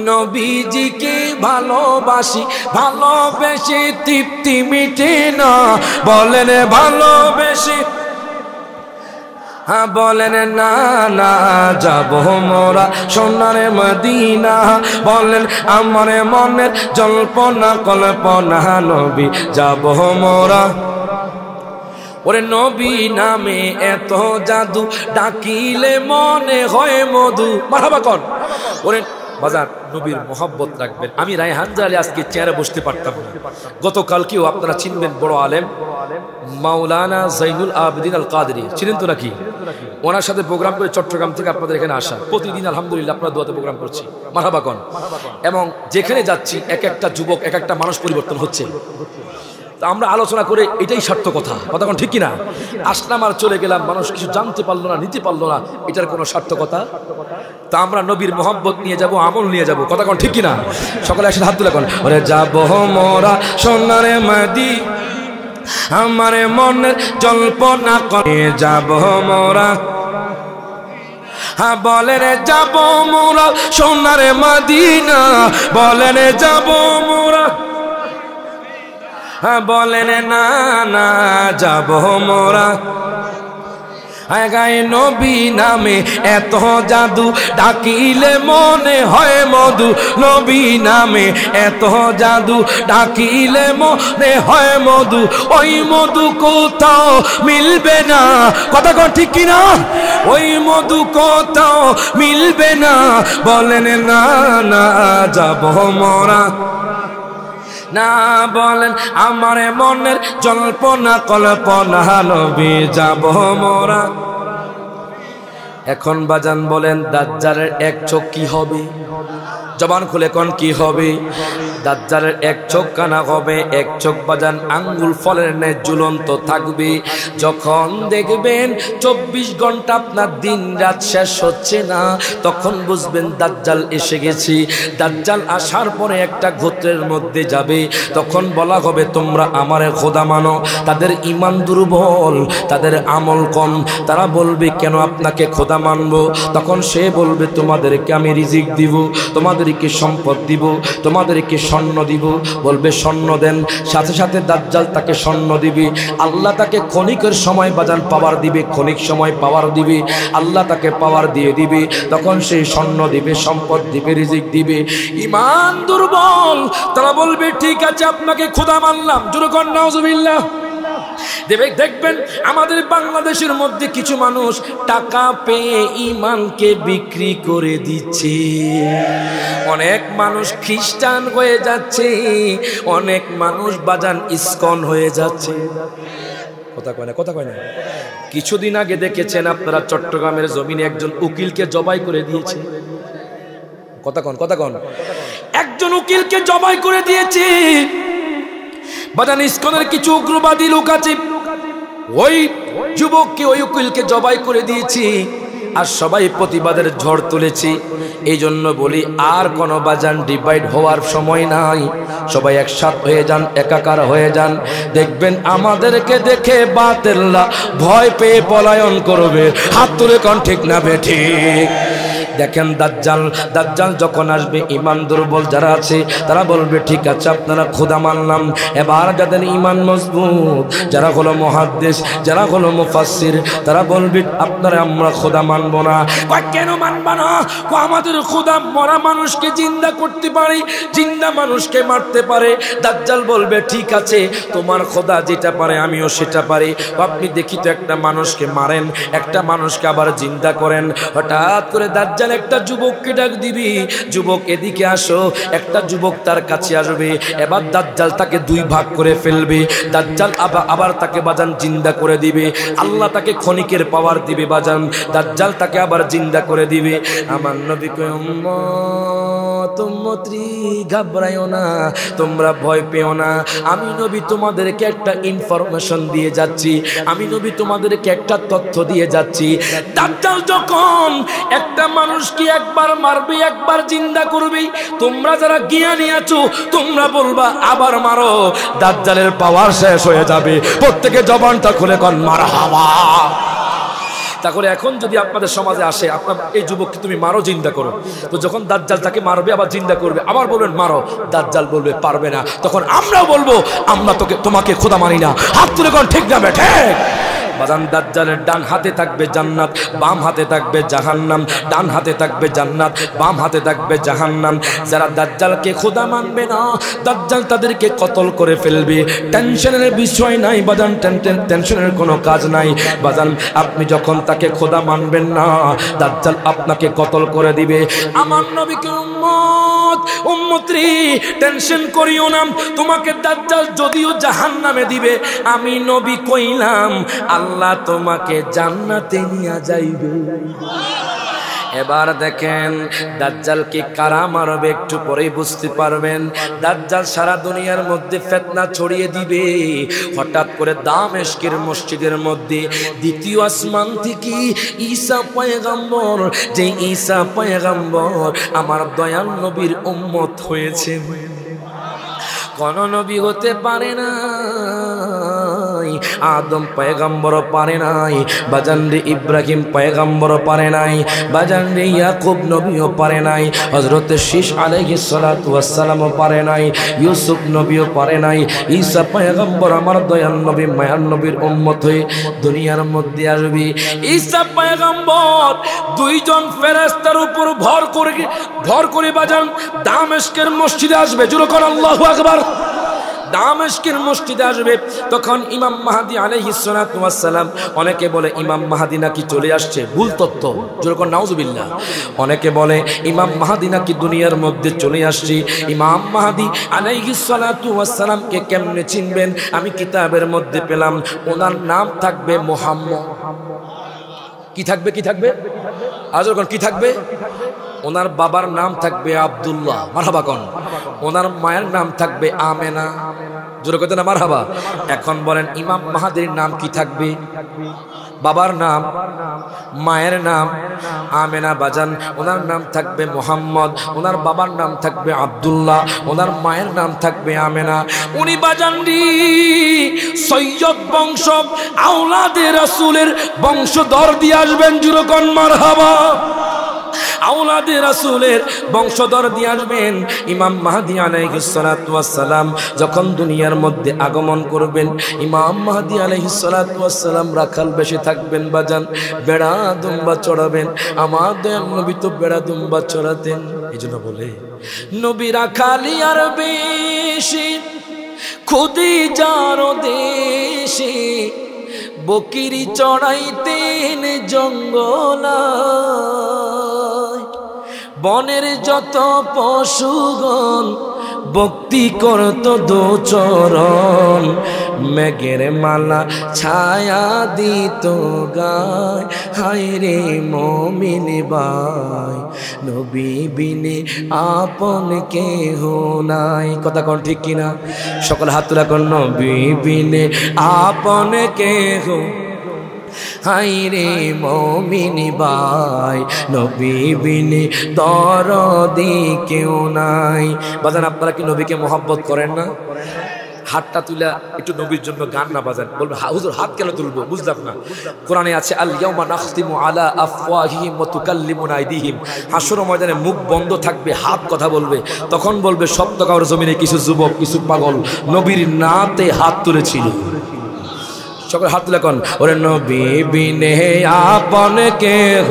নবীজিকে ভালোবাসি, ভালোবেসে তৃপ্তি মিটে না, বলেন ভালোবেসে হ্যাঁ বলেন না না যাব মোরা সোনার মদিনা, বলেন আমার মনের জল্পনা কল্পনা নবী যাব মোরা। ওরে নবী নামে এত জাদু, ডাকিলে মনে হয় মধু। মারহাবা কর। ওরে বাজার নবীর মোহাব্বত রাখবেন। আমি রায়হান জালে আজকে চেয়ারে বসতে পারতাম না। গতকালকেও আপনারা চিনবেন বড় আলেম মাওলানা জাইনুল আবেদিন আল কাদরি, চিনেন তো নাকি? ওনার সাথে প্রোগ্রাম করে চট্টগ্রাম থেকে আপনাদের এখানে আসা, প্রতিদিন আলহামদুলিল্লাহ আপনার দোয়াতে প্রোগ্রাম করছি। মারহাবা কন। এবং যেখানে যাচ্ছি এক একটা যুবক, এক একটা মানুষ পরিবর্তন হচ্ছে। তা আমরা আলোচনা করে এটাই সার্থকতা, কথা কোন ঠিক কিনা? আসলাম আর চলে গেলাম, মানুষ কিছু জানতে পারলো না, নিতে পারলো না, এটার কোনো সার্থকতা? তা আমরা নবীর মোহাব্বত নিয়ে যাব, আমল নিয়ে যাব, কথা কোন ঠিক কিনা? সকালে এসে হাত তুলে কোন ওরে যাব মোরা সোনার মদিনা, আমার মনের জল্পনা করে যাব মোরা। হ্যাঁ বলেন যাব মোরা সোনার মদিনা, বলেন যাব মোরা। হ্যাঁ বলেন না না যাব মোরা। গায়ে নবী নামে এত জাদু, ডাকিলে মনে হয় মধু। নবী নামে এত জাদু, ডাকিলে মনে হয় মধু। ওই মধু কোথাও মিলবে না, কথা কোন ঠিক কিনা? ওই মধু কোথাও মিলবে না, বলেন না না যাব মোরা। না বলেন আমার মনের জল্পনা কল্পনা নবী যাব মোরা। এখন বাজান বলেন দাজ্জালের এক চোখ কি হবে? জবান খুলে কোন কি হবে? দাজ্জালের এক চোখ কানা হবে, এক চোখ বাজান আঙ্গুল ফলের ন্যায় ঝুলন্ত থাকবে। যখন দেখবেন 24 ঘন্টা আপনার দিন রাত শেষ হচ্ছে না, তখন বুঝবেন দাজ্জাল এসে গেছে। দাজ্জাল আসার পরে একটা গোত্রের মধ্যে যাবে, তখন বলা হবে তোমরা আমারে খোদা মানো। তাদের ঈমান দুর্বল, তাদের আমল কম, তারা বলবে কেন আপনাকে খোদা মানবো? তখন সে বলবে তোমাদেরকে আমি রিজিক দিব, তোমাদেরকে সম্পদ দিব, তোমাদেরকে স্বর্ণ দিব। বলবে স্বর্ণ দেন, সাথে সাথে দাজ্জাল তাকে স্বর্ণ দিবে। আল্লাহ তাকে ক্ষণিকের সময় বাজান পাওয়ার দিবে, ক্ষণিক সময় পাওয়ার দিবে, আল্লাহ তাকে পাওয়ার দিয়ে দিবে। তখন সেই স্বর্ণ দিবে, সম্পদ দিবে, রিজিক দিবে। ঈমান দুর্বল, তারা বলবে ঠিক আছে আপনাকে খোদা মানলাম। জোরে কর নাউজুবিল্লাহ। দেখবেন আমাদের বাংলাদেশের মধ্যে কিছু মানুষ টাকা পেয়ে ঈমানকে বিক্রি করে দিচ্ছে। অনেক মানুষ খ্রিস্টান হয়ে যাচ্ছে, অনেক মানুষ বাজান ইসকন হয়ে যাচ্ছে। কথা কয় না, কথা কয় না। কিছুদিন আগে দেখেছেন আপনারা চট্টগ্রামের জমিনে একজন উকিলকে জবাই করে দিয়েছে। কথা কন, কথা কন। একজন উকিলকে জবাই করে দিয়েছে। বাজান ইসকনের কিছু উগ্রবাদী লোক আছে, ওই যুবককে, ওই উকিলকে জবাই করে দিয়েছি। আর সবাই প্রতিবাদের ঝড় তুলেছি। এই জন্য বলি আর কোনো বাজান ডিভাইড হওয়ার সময় নাই, সবাই একসাথ হয়ে যান, একাকার হয়ে যান। দেখবেন আমাদেরকে দেখে বাতিলরা ভয় পেয়ে পলায়ন করবে। হাত তুলে কোন ঠিক না বেঠিক? দেখেন দাজ্জাল যখন আসবে, ঈমান দুর্বল যারা আছে তারা বলবে ঠিক আছে আপনারা খোদা মানলাম। এবার যাদের ঈমান মজবুত, যারা হলো মুহাদ্দিস, যারা হলো মুফাসসির, তারা বলবে আপনারা আমরা খোদা মানবো না। কেন মানবা না? আমাদের খোদা মরা মানুষকে জিন্দা করতে পারে, জিন্দা মানুষকে মারতে পারে। দাজ্জাল বলবে ঠিক আছে তোমার খোদা যেটা পারে আমিও সেটা পারি। আপনি দেখি তো একটা মানুষকে মারেন, একটা মানুষকে আবার জিন্দা করেন। হঠাৎ করে দাজ্জাল একটা যুবককে ডাক দিবি, যুবক এদিকে আসো। একটা যুবক তার কাছে আসবে। এবার দাজ্জাল তাকে দুই ভাগ করে ফেলবে। দাজ্জাল আবার তাকে বাজান জিন্দা করে দিবে। আল্লাহ তাকে ক্ষণিকের পাওয়ার দিবে বাজান, দাজ্জাল তাকে আবার জিন্দা করে দিবে। আমার নবী কয় উম্মত উম্মতি ঘাবড়ায়ো না, তোমরা ভয় পেও না। আমি নবী তোমাদেরকে একটা ইনফরমেশন দিয়ে যাচ্ছি, আমি নবী তোমাদেরকে একটা তথ্য দিয়ে যাচ্ছি। দাজ্জাল যখন একটা মানুষকে একবার মারবে, একবার জিন্দা করবে, তোমরা যারা জ্ঞানী আছো তোমরা বলবা আবার মারো, দাজ্জালের পাওয়ার শেষ হয়ে যাবে। প্রত্যেকে জবানটা খুলে কোন মারহাবা। তাহলে এখন যদি আপনাদের সমাজে আসে আপনার এই যুবককে তুমি মারো, জিন্দা করো, তো যখন দাজ্জাল তাকে মারবে আবার জিন্দা করবে, আবার বলবেন মারো, দাজ্জাল বলবে পারবে না, তখন আমরাও বলবো আমরা তোমাকে খোদা মানি না। হাত তুলে কোন ঠিক না বেঠে? বাজান দাজ্জালের ডান হাতে থাকবে জান্নাত, বাম হাতে থাকবে জাহান্নাম। ডান হাতে থাকবে জান্নাত, বাম হাতে থাকবে জাহান্নাম। যারা দাজ্জালকে খোদা মানবে না, দাজ্জাল তাদেরকে কতল করে ফেলবে। টেনশনের বিষয় নাই বাজান, টেনশনের কোনো কাজ নাই বাজান। আপনি যখন তাকে খোদা মানবেন না, দাজ্জাল আপনাকে কতল করে দিবে। আমার নবীকে উম্মত রে টেনশন করিও না, তোমাকে দাজ্জাল যদিও জাহান্নামে দিবে, আমি নবী কইলাম আল্লাহ তোমাকে জান্নাতে নিয়ে যাইবে। এবার দেখেন দাজ্জালকে কারা মারবে, একটু পরেই বুঝতে পারবেন। দাজ্জাল সারা দুনিয়ার মধ্যে ফিতনা ছড়িয়ে দিবে। হঠাৎ করে দামেস্কের মসজিদের মধ্যে দ্বিতীয় আসমান থেকে ঈসা পয়গম্বর, যে ঈসা পয়গম্বর আমার দয়াল নবীর উম্মত হয়েছে, কোন নবী হতে পারে না, আদম পয়গম্বরও পারে নাই বাজান রে, ইব্রাহিম পয়গম্বরও পারে নাই বাজান রে, ইয়াকুব নবীও পারে নাই, হযরত শীশ আলাইহিস সালাতু ওয়াস সালামও পারে নাই, ইউসুফ নবীও পারে নাই। ঈসা পয়গম্বর আমার দয়াল নবী মায়ার নবীর উম্মত হয়ে দুনিয়ার মধ্যে আসবে। ঈসা পয়গম্বর দুইজন ফেরেশতার উপর ভর করে বাজান দামেস্কের মসজিদে আসবে। জোরে কোন আল্লাহু আকবার। দামেস্কের মসজিদে আসবে, তখন ইমাম মাহদী আলাইহিস সালাতু ওয়াস সালাম, অনেকে বলে ইমাম মাহদী নাকি চলে আসছে, ভুল তথ্য, যেরকম নাউজুবিল্লাহ। অনেকে বলে ইমাম মাহদী নাকি দুনিয়ার মধ্যে চলে আসছে। ইমাম মাহদী আলাইহিস সালাতু ওয়াস সালামকে কেমনে চিনবেন? আমি কিতাবের মধ্যে পেলাম, ওনার নাম থাকবে মুহাম্মদ। কি থাকবে? কি থাকবে? আজ কি থাকবে? ওনার বাবার নাম থাকবে আব্দুল্লাহ, মারহাবা কোন। ওনার মায়ের নাম থাকবে আমেনা, জোরে কইতে না মারহাবা। এখন বলেন ইমাম মাহদীর নাম কি থাকবে? বাবার নাম, মায়ের নাম আমেনা বাজান, ওনার নাম থাকবে মুহাম্মদ, ওনার বাবার নাম থাকবে আব্দুল্লাহ, ওনার মায়ের নাম থাকবে আমেনা। উনি বাজান রি সৈয়দ বংশ, আওলাদে রাসূলের বংশধর দিয়ে আসবেন, জোরে কোন মারহাবা। আওলাদে রাসূলের বংশধর দিয়ে আসবেন। ইমাম মাহদী আলাইহিস সালাতু ওয়াস সালাম যখন দুনিয়ার মধ্যে আগমন করবেন, ইমাম মাহদী আলাইহিস সালাতু ওয়াস সালাম রাখাল বেশে থাকবেন বাজান, বেড়া দুম্বা চড়াবেন। আমার দয়াল নবী তো বেড়া দুম্বা চড়াতেন। এইজন্য বলে নবী রাখালি আর বেশি, খুদিজার দেশে বকিরি চড়াইতেন জঙ্গলায়, বনের যত পশুগণ ভক্তি করত দোচরণ, মেঘের মালা ছায়া দিত গায়, হায় রে মুমিন ভাই নবী বিনে আপন কেহ নাই। কথা কোন ঠিক কিনা? সকল হাত তোলা কোন। নবী বিনে আপন কেহ, হায় রে মুমিন ভাই নবী বিনে দরদি কেউ নাই। বাজান আপনারা কি নবীকে মহব্বত করেন না? হাতটা তুলে একটু নবীর জন্য গান না বাজান, বলবে হুজুর হাত কেন তুলবো? বুঝলাম না। কোরআনে আছে আল ইয়াউমা নাখতিমু আলা আফওয়াহিহিম ওয়া তুকাল্লিমুনা আইদিহিম, হাসর ময়দানে মুখ বন্ধ থাকবে, হাত কথা বলবে। তখন বলবে সপ্তকার জমিনে কিছু যুবক, কিছু পাগল নবীর নাতে হাত তুলেছিল। সকল হাত তুলে কোন। ওরে নবী বিনে আপন কেহ,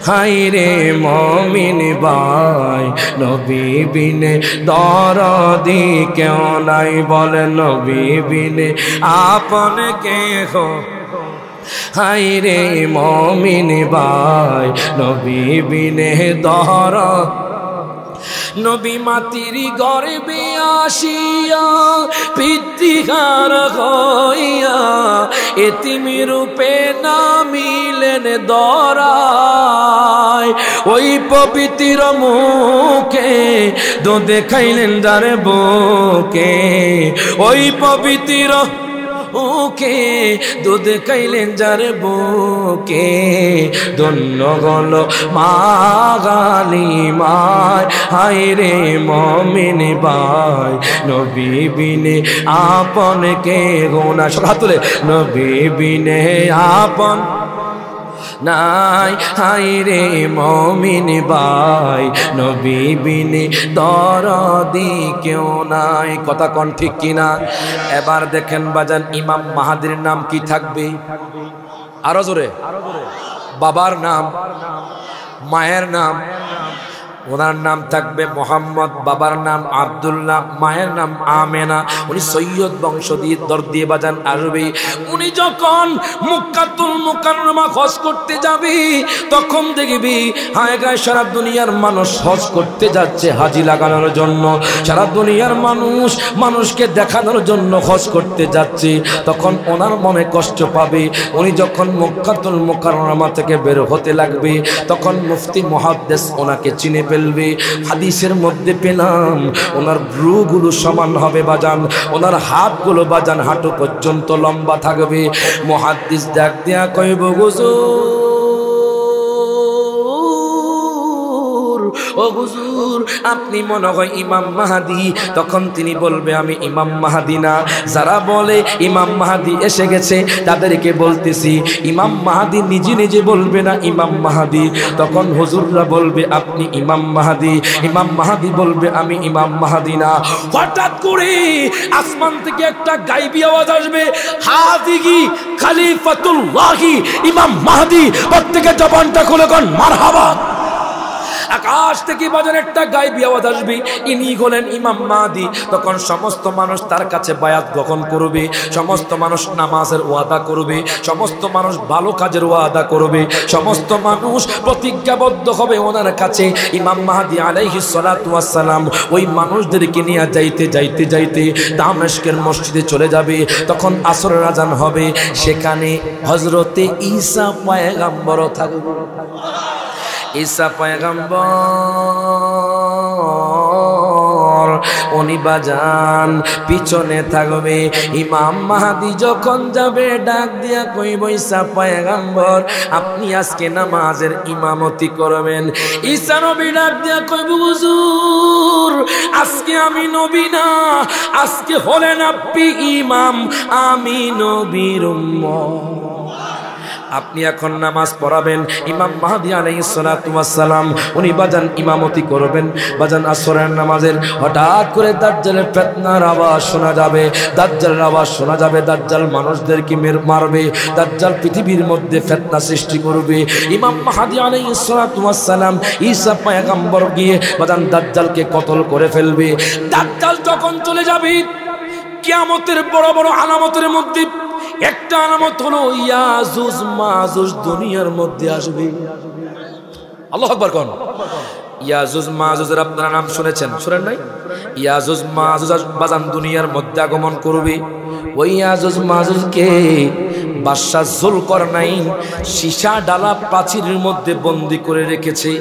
হায় রে মুমিন ভাই নবী বিনে দরদি কেউ নাই। বলে নবী বিনে আপন কেহ, হায় রে মুমিন ভাই নবী বিনে দরদ। নবী মাতির গর্বে আসিয়া পিতৃহার হইয়া, এতিম রূপে নামিলেন দরায়, ওই পবিত্র মুখে দুধে খাইলেন যার বুকে, ওই পবিত্র ওকে দুধ খাইলেন যার বুকে, ধন্য হল মা গালিমায়, হায় রে মুমিন ভাই নবী বিনে আপন কে গোনা। সব হাত তুলে। নবী বিনে আপন, নাই, হাই রে মুমিন ভাই নবী বিনে দরদি কেউ নাই। কথা কোন ঠিক কিনা? এবার দেখেন বাজান, ইমাম মাহাদির নাম কি থাকবে? আরো জোরে। বাবার নাম, মায়ের নাম, ওনার নাম থাকবে মোহাম্মদ, বাবার নাম আব্দুল্লাহ, মায়ের নাম আমেনা। উনি সৈয়দ বংশ দিয়ে দর দিয়ে বাজান আসবে। উনি যখন মক্কাতুল মুকাররমা হজ করতে যাবে তখন দেখবি হায় গায় সারা দুনিয়ার মানুষ হজ করতে যাচ্ছে হাজি লাগানোর জন্য, সারা দুনিয়ার মানুষ মানুষকে দেখানোর জন্য হজ করতে যাচ্ছে। তখন ওনার মনে কষ্ট পাবে। উনি যখন মক্কাতুল মুকাররমা থেকে বের হতে লাগবে তখন মুফতি মুহাদ্দিস ওনাকে চিনে ফেলবে। হাদিসের মধ্যে পেলাম ওনার ভ্রুগুলো সমান হবে বাজান, ওনার হাতগুলো বাজান হাঁটু পর্যন্ত লম্বা থাকবে। মুহাদ্দিস ডাক দিয়া কইব, ও হুজুর আপনি মনে হয় ইমাম মাহাদি। তখন তিনি বলবে আমি ইমাম মাহাদি না। যারা বলে ইমাম মাহাদি এসে গেছে তাদেরকে বলতেছি ইমাম মাহাদি নিজে নিজে বলবে না ইমাম মাহাদি। তখন হুজুররা বলবে আপনি ইমাম মাহাদি। ইমাম মাহাদি বলবে আমি ইমাম মাহাদি না। হঠাৎ করে আসমান থেকে একটা গায়বী আওয়াজ আসবে, হাদিহি খলিফাতুল্লাহি ইমাম মাহাদি। প্রত্যেকে জবানটা খুলে কোন মারহাবা। আকাশ থেকে বাজার একটা গায়বী আওয়াজ আসবে, ইনি হলেন ইমাম মাহদি। তখন সমস্ত মানুষ তার কাছে বায়াত গ্রহণ করবে, সমস্ত মানুষ নামাজের ওয়াদা করবে, সমস্ত মানুষ ভালো কাজের ওয়াদা করবে, সমস্ত মানুষ প্রতিজ্ঞাবদ্ধ হবে ওনার কাছে। ইমাম মাহদি আলাইহিস সালাতু ওয়াস সালাম ওই মানুষদেরকে নিয়ে যাইতে যাইতে যাইতে দামেস্কের মসজিদে চলে যাবে। তখন আসরের আজান হবে, সেখানে হযরতে ঈসা পয়গম্বর থাকবে। ঈসা পয়গম্বর উনি বাজান পিছনে থাকবে। ইমাম মাহদি যখন যাবে ডাক দিয়া কইব, ঈসা পয়গম্বর আপনি আজকে নামাজের ইমামতি করবেন। ঈসা নবী ডাক দিয়া কইব, হুজুর আজকে আমি নবী না, আজকে হলেন আপনি ইমাম, আমি নবীর উম্মত। আপনি এখন নামাজ পড়াবেন। ইমাম মাহদি আলাইহিস সালাতু ওয়াস সালাম উনি বাজান ইমামতি করবেন বাজান আসরের নামাজের। হঠাৎ করে দাজ্জালের ফিতনার আওয়াজ শোনা যাবে, দাজ্জালের আওয়াজ শোনা যাবে। দাজ্জাল মানুষদেরকে মারবে, দাজ্জাল পৃথিবীর মধ্যে ফিতনা সৃষ্টি করবে। ইমাম মাহদি আলাইহিস সালাতু ওয়াস সালাম ঈসা পয়গম্বর গিয়ে বাজান দাজ্জালকে কতল করে ফেলবে। দাজ্জাল যখন চলে যাবে কিয়ামতের বড় বড় আলামতের মধ্যে একটা আলামত হলো ইয়াজুজ মাজুজ দুনিয়ার মধ্যে আসবে। আল্লাহু আকবার কোন। ইয়াজুজ মাজুজের আপনারা নাম শুনেছেন, শুনেন নাই? ইয়াজুজ মাজুজ বাজান দুনিয়ার মধ্যে আগমন করবে। ওই ইয়াজুজ মাজুজকে বাদশা যুলকারনাইন সীসা ডালা প্রাচীরের মধ্যে বন্দী করে রেখেছে।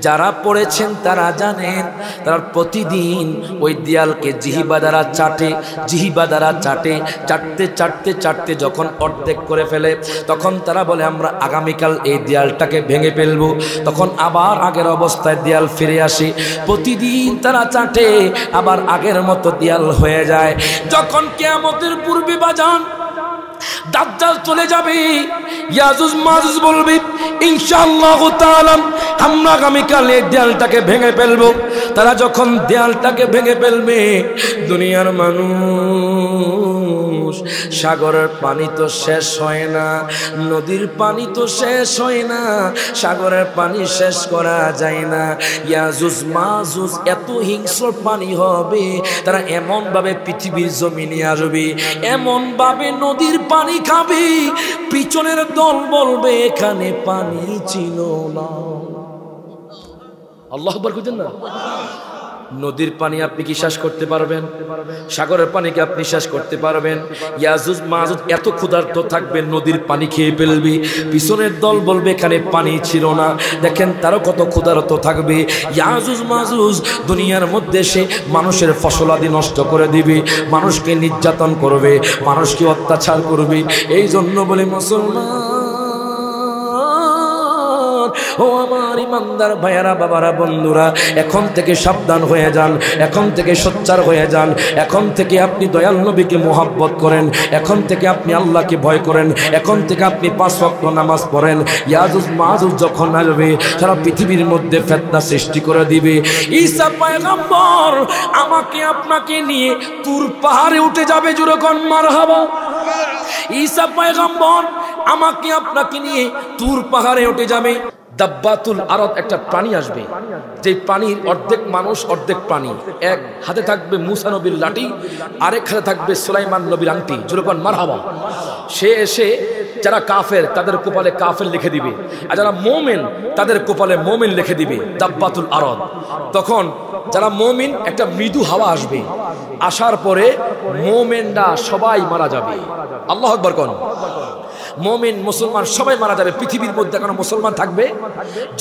যারা পড়েছেন তারা জানেন, তারা প্রতিদিন ওই দেয়ালকে জিহিবা দ্বারা চাটে, জিহিবা দ্বারা চাটে, চাটতে চাটতে চাটতে যখন অর্ধেক করে ফেলে তখন তারা বলে আমরা আগামীকাল এই দেয়ালটাকে ভেঙে ফেলবো। তখন আবার আগের অবস্থায় দেয়াল ফিরে আসে। প্রতিদিন তারা চাটে, আবার আগের মতো দেয়াল হয়ে যায়। যখন কিয়ামতের পূর্বে বাজান দাজ্জাল চলে যাবে, ইয়াজুজ মাজুজ বলবে ইনশাআল্লাহ তাআলা আমরা আগামীকাল এই দেয়ালটাকে ভেঙে ফেলবো। তারা যখন দেয়ালটাকে ভেঙে ফেলবে, দুনিয়ার মানুষ, সাগরের পানি তো শেষ হয় না, নদীর পানি তো শেষ হয় না, সাগরের পানি শেষ করা যায় না। ইয়াজুজ মাজুজ এত হিংস্র পানি হবে, তারা এমন ভাবে পৃথিবীর জমিনে আসবে, এমন ভাবে নদীর পানি খাবে, পিছনের দল বলবে এখানে পানি ছিল না। আল্লাহু আকবার কইতেন না? নদীর পানি আপনি কি শ্বাস করতে পারবেন? সাগরের পানিকে আপনি শ্বাস করতে পারবেন? ইয়াজুজ মাজুজ এত ক্ষুধার্ত থাকবে, নদীর পানি খেয়ে ফেলবে, পিছনের দল বলবে এখানে পানি ছিল না। দেখেন তারও কত ক্ষুধার্ত থাকবে। ইয়াজুজ মাজুজ দুনিয়ার মধ্যে এসে মানুষের ফসলাদি নষ্ট করে দিবে, মানুষকে নির্যাতন করবে, মানুষকে অত্যাচার করবে। এই জন্য বলে মুসলমান ও আমার ইমানদার ভাইয়ারা, বাবারা, বন্ধুরা, এখন থেকে সাবধান হয়ে যান, এখন থেকে সোচ্চার হয়ে যান, এখন থেকে আপনি দয়াল নবীকে মোহাব্বত করেন, এখন থেকে আপনি আল্লাহকে ভয় করেন, এখন থেকে আপনি 5 ওয়াক্ত নামাজ পড়েন। ইয়াজুজ মাজুজ যখন আসবে সারা পৃথিবীর মধ্যে ফিতনা সৃষ্টি করে দিবে। ঈসা পয়গম্বর আমাকে আপনাকে নিয়ে তুর পাহাড়ে উঠে যাবে, জোরে কোন মারহাবা। ঈসা পয়গম্বর আমাকে আপনাকে নিয়ে তুর পাহাড়ে উঠে যাবে। দাব্বাতুল আরদ একটা প্রাণী আসবে, যে প্রাণীর অর্ধেক মানুষ অর্ধেক প্রাণী। এক হাতে থাকবে মুসা নবীর লাঠি, আরেক হাতে থাকবে সুলাইমান নবীর আংটি, জোরে কোন মারহাবা। সে এসে যারা কাফের তাদের কপালে কাফের লিখে দিবে, আর যারা মোমেন তাদের কপালে মোমেন লিখে দিবে। দাব্বাতুল আরদ। তখন যারা মোমিন একটা মৃদু হাওয়া আসবে, আসার পরে মোমেনরা সবাই মারা যাবে। আল্লাহু আকবার কোন। মোমিন মুসলমান সবাই মারা যাবে। পৃথিবীর মধ্যে কোনো মুসলমান থাকবে?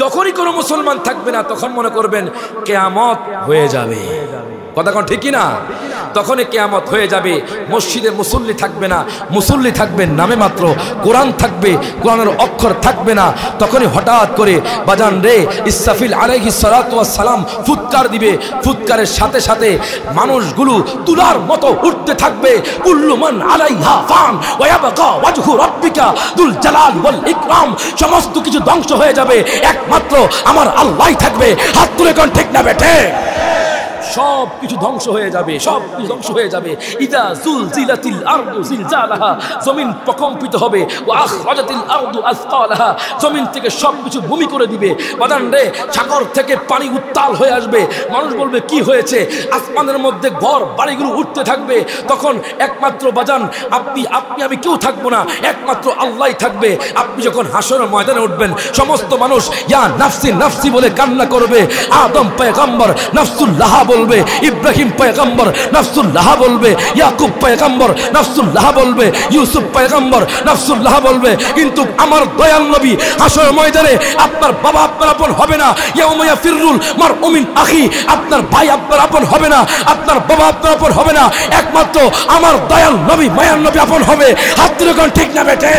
যখনই কোনো মুসলমান থাকবে না তখন মনে করবেন কিয়ামত হয়ে যাবে। কথা কোন ঠিক কিনা? তখনই কিয়ামত হয়ে যাবে। মসজিদে মুসল্লি থাকবে না, মুসল্লি থাকবে নামে মাত্র, কোরআন থাকবে, কোরআনের অক্ষর থাকবে না। তখনই হঠাৎ করে বাজান রে ইসরাফিল আলাইহিস সালাতু ওয়াস সালাম ফুৎকার দিবে। ফুৎকারের সাথে সাথে মানুষগুলো তুলার মতো উঠতে থাকবে। কুল্লু মান আলাইহা ফান ওয়া ইয়াবকা ওয়াজহু রাব্বিকা দুল জালাল ওয়াল ইকরাম। সমস্ত কিছু ধ্বংস হয়ে যাবে, একমাত্র আমার আল্লাহই থাকবে। হাত তুলে কোন ঠিক না বেঠে? সব কিছু ধ্বংস হয়ে যাবে, সব কিছু ধ্বংস হয়ে যাবে। ইদা জুলজিলাতিল আরদু জিলজালাহা, জমিন প্রকম্পিত হবে। ওয়া আখরাজাতিল আরদু আসকালাহা, জমিন থেকে সব কিছু ভূমি করে দিবে। বাদান রে সাগর থেকে পানি উত্তাল হয়ে আসবে। মানুষ বলবে কি হয়েছে? আসমানের মধ্যে ঘর বাড়িগুলো উঠতে থাকবে। তখন একমাত্র বাজান আপনি আমি কেউ থাকবো না, একমাত্র আল্লাহই থাকবে। আপনি যখন হাসরের ময়দানে উঠবেন সমস্ত মানুষ ইয়া নাফসি নাফসি বলে কান্না করবে। আদম পয়গম্বর নাফসুল্লাহ বলবে, ইব্রাহিম পয়গম্বর নাফসুল্লাহ বলবে, ইয়াকুব পয়গম্বর নাফসুল্লাহ বলবে, ইউসুফ পয়গম্বর নাফসুল্লাহ বলবে। কিন্তু আমার দয়াল নবী হাসরের ময়দানে আপনার বাবা আপনার আপন হবে না। ইয়াউমা ইয়াফিরুল মারউ মিন আখি, আপনার ভাই আপনার আপন হবে না, আপনার বাবা আপনার আপন হবে না। একমাত্র আমার দয়াল নবী মায়ার নবী আপন হবে। হাত তুলে কোন ঠিক না বেঠে?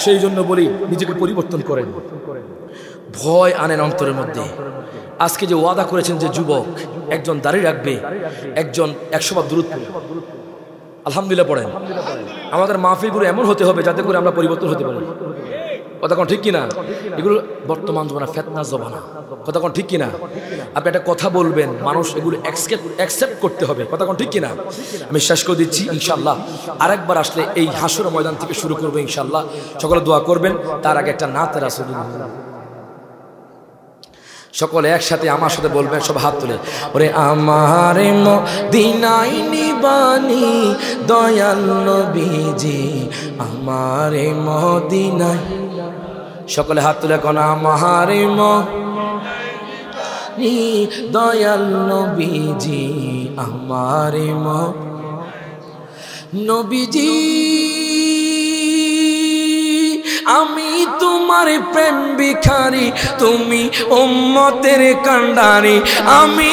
সেই জন্য বলি নিজেকে পরিবর্তন করেন, ভয় আনেন অন্তরের মধ্যে। আজকে যে ওয়াদা করেছেন যে যুবক একজন দাঁড়িয়ে রাখবে, একজন 100 বার দুরূদ পড়ে আলহামদুলিল্লাহ পড়েন। আমাদের মাহফিলগুলো এমন হতে হবে যাতে করে আমরা পরিবর্তন হতে পারি। কথা কোন ঠিক কিনা? এগুলো বর্তমান জমানা ফিতনা জমানা। কথা কোন ঠিক কিনা? আপনি একটা কথা বলবেন, মানুষ এগুলো অ্যাকসেপ্ট করতে হবে। কথা কোন ঠিক কিনা? আমি শেষ করে দিচ্ছি ইনশাআল্লাহ। আরেকবার আসলে এই হাসর ময়দান থেকে শুরু করবো ইনশাআল্লাহ। সকলে দোয়া করবেন। তার আগে একটা নাতে রাসূলুল্লাহ সকলে একসাথে আমার সাথে বলবেন, সব হাত তুলে। ওরে আমার মদিনায় নিবানি দয়াল নবীজি, আমার মদিনায়। সকলে হাত তুলে কোন আমার মদিনায় দয়াল নবীজি, আমার নবীজি। আমি তোমার প্রেম ভিখারি, তুমি উম্মতের কান্ডারি। আমি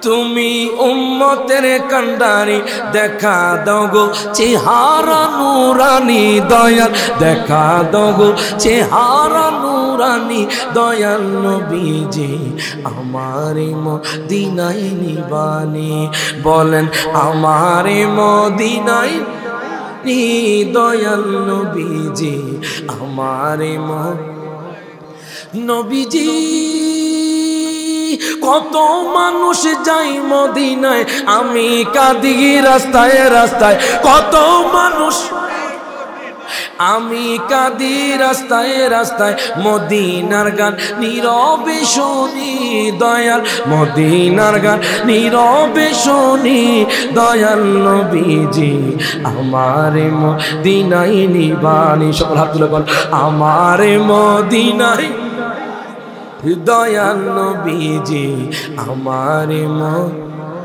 তুমি উম্মতের কান্ডারি। দেখা দাও গো চেহারা নুরানি দয়াল, দেখা দাও গো চেহারা নুরানি দয়াল নবীজি, আমার মদিনায় নিবানি। বলেন আমার মদিনায় দয়াল নবীজি, আমার নবীজি। কত মানুষ যাই মদিনায়, আমি কাঁদি রাস্তায় রাস্তায়। কত মানুষ আমি কাঁদি রাস্তায় রাস্তায়। মদিনার গান নীরবে শুনি দয়াল, মদিনার গান নীরবে শুনি দয়াল নবীজি, আমার মদিনায় নিবানি। সকল হাত তুলে বল আমার মদিনায় দয়াল নবীজি, আমার